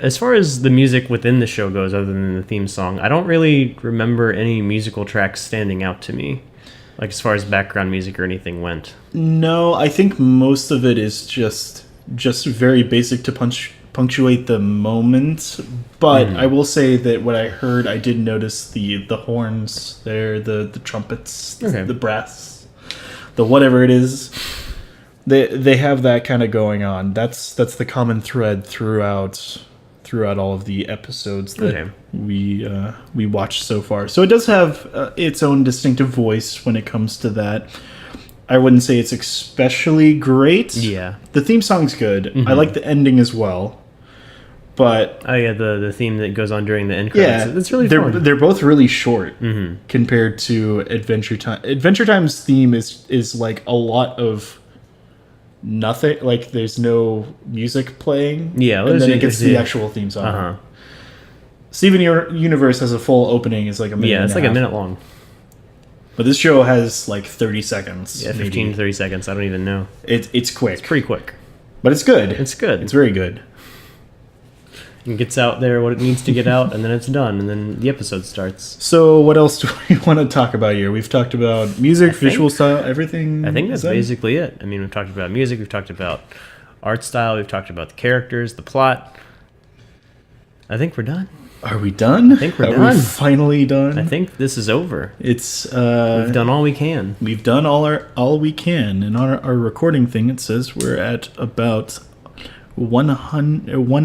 As far as the music within the show goes, other than the theme song, I don't really remember any musical tracks standing out to me, like as far as background music or anything went. No, I think most of it is just very basic to punctuate the moment. But I will say that what I heard, I did notice the horns there, the trumpets, the brass, the whatever it is. They have that kind of going on. That's the common thread throughout all of the episodes that we watched so far. So it does have its own distinctive voice when it comes to that. I wouldn't say it's especially great. Yeah. The theme song's good. Mm-hmm. I like the ending as well. But oh yeah, the theme that goes on during the end credits. yeah, It's really fun. They're both really short Mm-hmm. compared to Adventure Time. Adventure Time's theme is like a lot of nothing. Like there's no music playing. Yeah, and then it gets the actual theme song. Uh-huh. Steven Universe has a full opening. It's like a minute. Yeah, it's and like a half. minute long. But this show has like 30 seconds. Yeah, 15 to 30 seconds. I don't even know. It's quick. It's pretty quick. But it's good. It's good. It's very good. It gets out there what it needs to get out, and then it's done, and then the episode starts. So what else do we want to talk about here? We've talked about music, visual style, everything. I think that's Is that- basically it. I mean, we've talked about music, we've talked about art style, we've talked about the characters, the plot. I think we're done. Are we done? I think we're Are done. we finally done? I think this is over. It's We've done all we can. We've done all we can, and on our recording thing, it says we're at about 1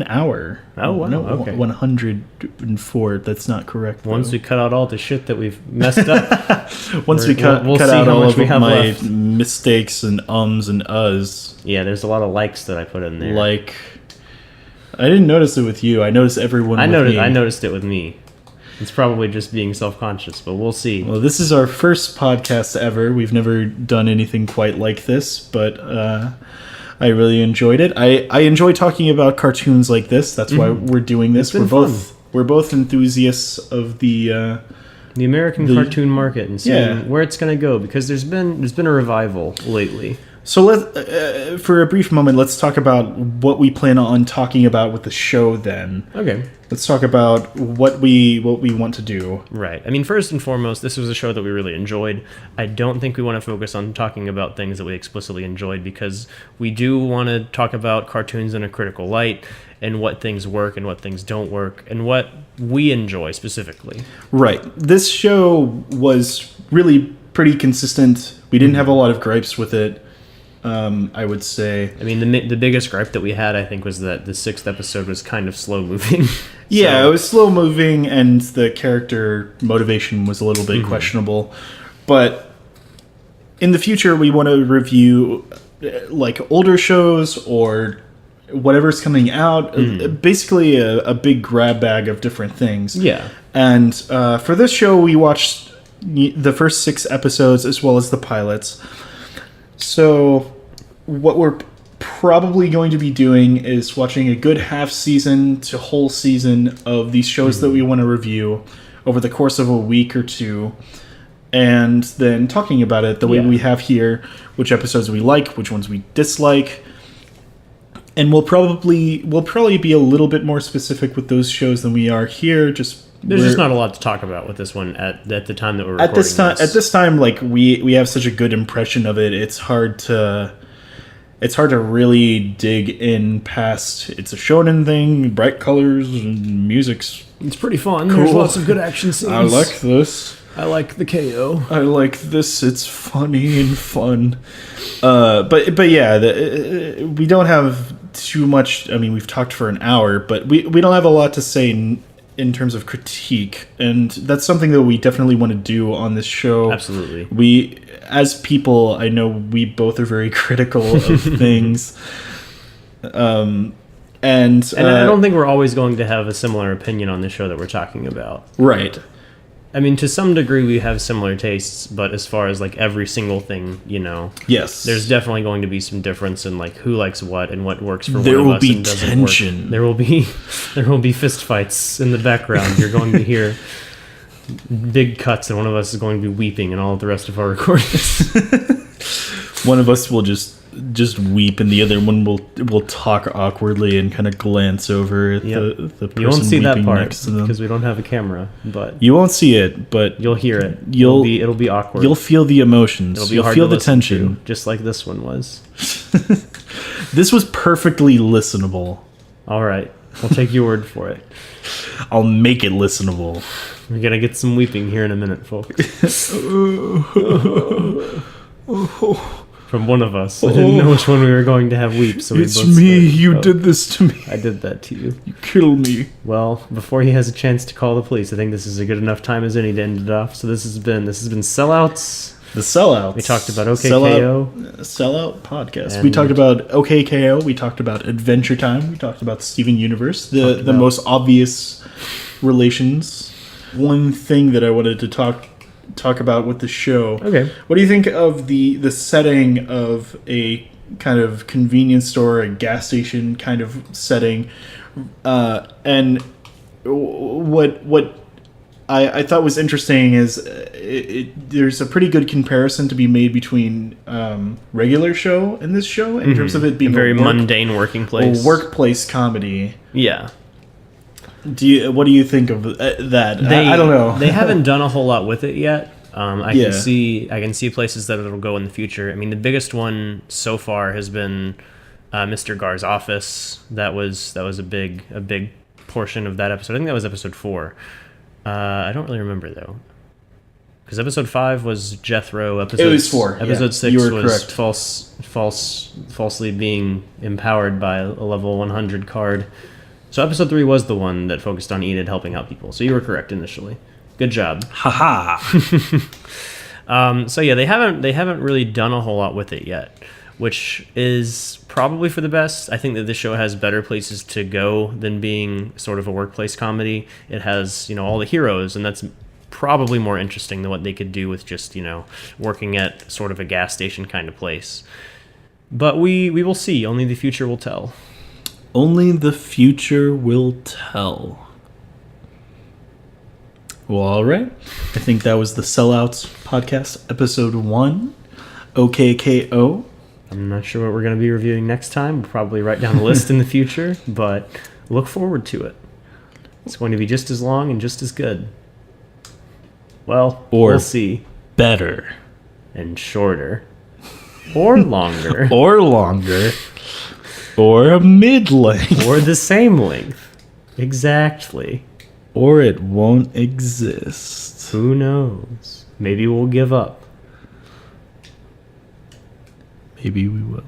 hour. Oh, wow, No, okay. 104. That's not correct. though. Once we cut out all the shit that we've messed up. Once we cut we'll cut see out how all much of we have my left. mistakes and ums and uhs, Yeah, there's a lot of likes that I put in there. like I didn't notice it with you. I noticed everyone. I with me. noticed it with me. It's probably just being self-conscious, but we'll see. Well, this is our first podcast ever. We've never done anything quite like this, but I really enjoyed it. I enjoy talking about cartoons like this. That's why we're doing this. It's been We're both enthusiasts of the American cartoon market and seeing Yeah. where it's going to go, because there's been a revival lately. So for a brief moment, let's talk about what we plan on talking about with the show. Then, Okay. let's talk about what we want to do. Right. I mean, first and foremost, this was a show that we really enjoyed. I don't think we want to focus on talking about things that we explicitly enjoyed, because we do want to talk about cartoons in a critical light and what things work and what things don't work and what we enjoy specifically. Right. This show was really pretty consistent. We didn't have a lot of gripes with it. I would say. I mean, the biggest gripe that we had, I think, was that the 6th episode was kind of slow moving. Yeah, it was slow moving, and the character motivation was a little bit questionable. But in the future, we want to review like older shows or whatever's coming out. Basically, a big grab bag of different things. Yeah. And for this show, we watched the first 6 episodes as well as the pilots. So what we're probably going to be doing is watching a good half season to whole season of these shows that we want to review over the course of a week or two, and then talking about it the way we have here, which episodes we like, which ones we dislike. And we'll probably be a little bit more specific with those shows than we are here. There's just not a lot to talk about with this one at the time that we're recording At this time, like we have such a good impression of it. It's hard to really dig in past. It's a shonen thing, bright colors and music's. It's pretty fun. Cool. There's lots of good action scenes. I like this. I like the KO. I like this. It's funny and fun. But yeah, we don't have too much. I mean, we've talked for an hour, but we don't have a lot to say in terms of critique, and that's something that we definitely want to do on this show. Absolutely. We, as people, I know we both are very critical of things. And I don't think we're always going to have a similar opinion on the show that we're talking about. Right. I mean, to some degree, we have similar tastes, but as far as like every single thing, yes, there's definitely going to be some difference in like who likes what and what works for there one will of us be and doesn't tension. work. There will be fist fights in the background. You're going to hear big cuts, and one of us is going to be weeping, and all of the rest of our recordings. One of us will just weep, and the other one will talk awkwardly and kind of glance over at the person. You won't see that part next to them. because we don't have a camera, but you won't see it, but you'll hear it. It'll be awkward. You'll feel the emotions. It'll be You'll hard feel to the tension, just like this one was. This was perfectly listenable. All right, I'll take your word for it. I'll make it listenable. We're gonna get some weeping here in a minute, folks. From one of us. I didn't know which one we were going to have weep, so it's we both me. said, You did this to me. I did that to you. You killed me. Well, before he has a chance to call the police, I think this is a good enough time as any to end it off. So this has been Cel-Outs. The Cel-Outs. We talked about OKKO. Cel-Out Podcast. We talked about OKKO. We talked about Adventure Time. We talked about Steven Universe. The most obvious relations. One thing that I wanted to talk about with the show. Okay. What do you think of the setting of a kind of convenience store, a gas station kind of setting? And what I thought was interesting is there's a pretty good comparison to be made between regular show and this show in terms of it being a very mundane working place. A workplace comedy. Yeah. What do you think of that? I don't know. They haven't done a whole lot with it yet. I can see places that it'll go in the future. I mean, the biggest one so far has been Mr. Gar's office. That was a big portion of that episode. I think that was episode 4. I don't really remember though, because episode 5 was Jethro. It was 4. Episode 6 you were was correct. falsely being empowered by a level 100 card. So episode 3 was the one that focused on Enid helping out people. So you were correct initially. Good job. Haha. So yeah, they haven't really done a whole lot with it yet, which is probably for the best. I think that this show has better places to go than being sort of a workplace comedy. It has, all the heroes, and that's probably more interesting than what they could do with just, working at sort of a gas station kind of place. But we will see. Only the future will tell. Only the future will tell. Well, all right. I think that was the Cel-Outs Podcast, episode 1, OKKO. I'm not sure what we're going to be reviewing next time. We'll probably write down a list in the future, but look forward to it. It's going to be just as long and just as good. Well, we'll see. Better. And shorter. Or longer. Or longer. Or a mid-length. Or the same length. Exactly. Or it won't exist. Who knows? Maybe we'll give up. Maybe we will.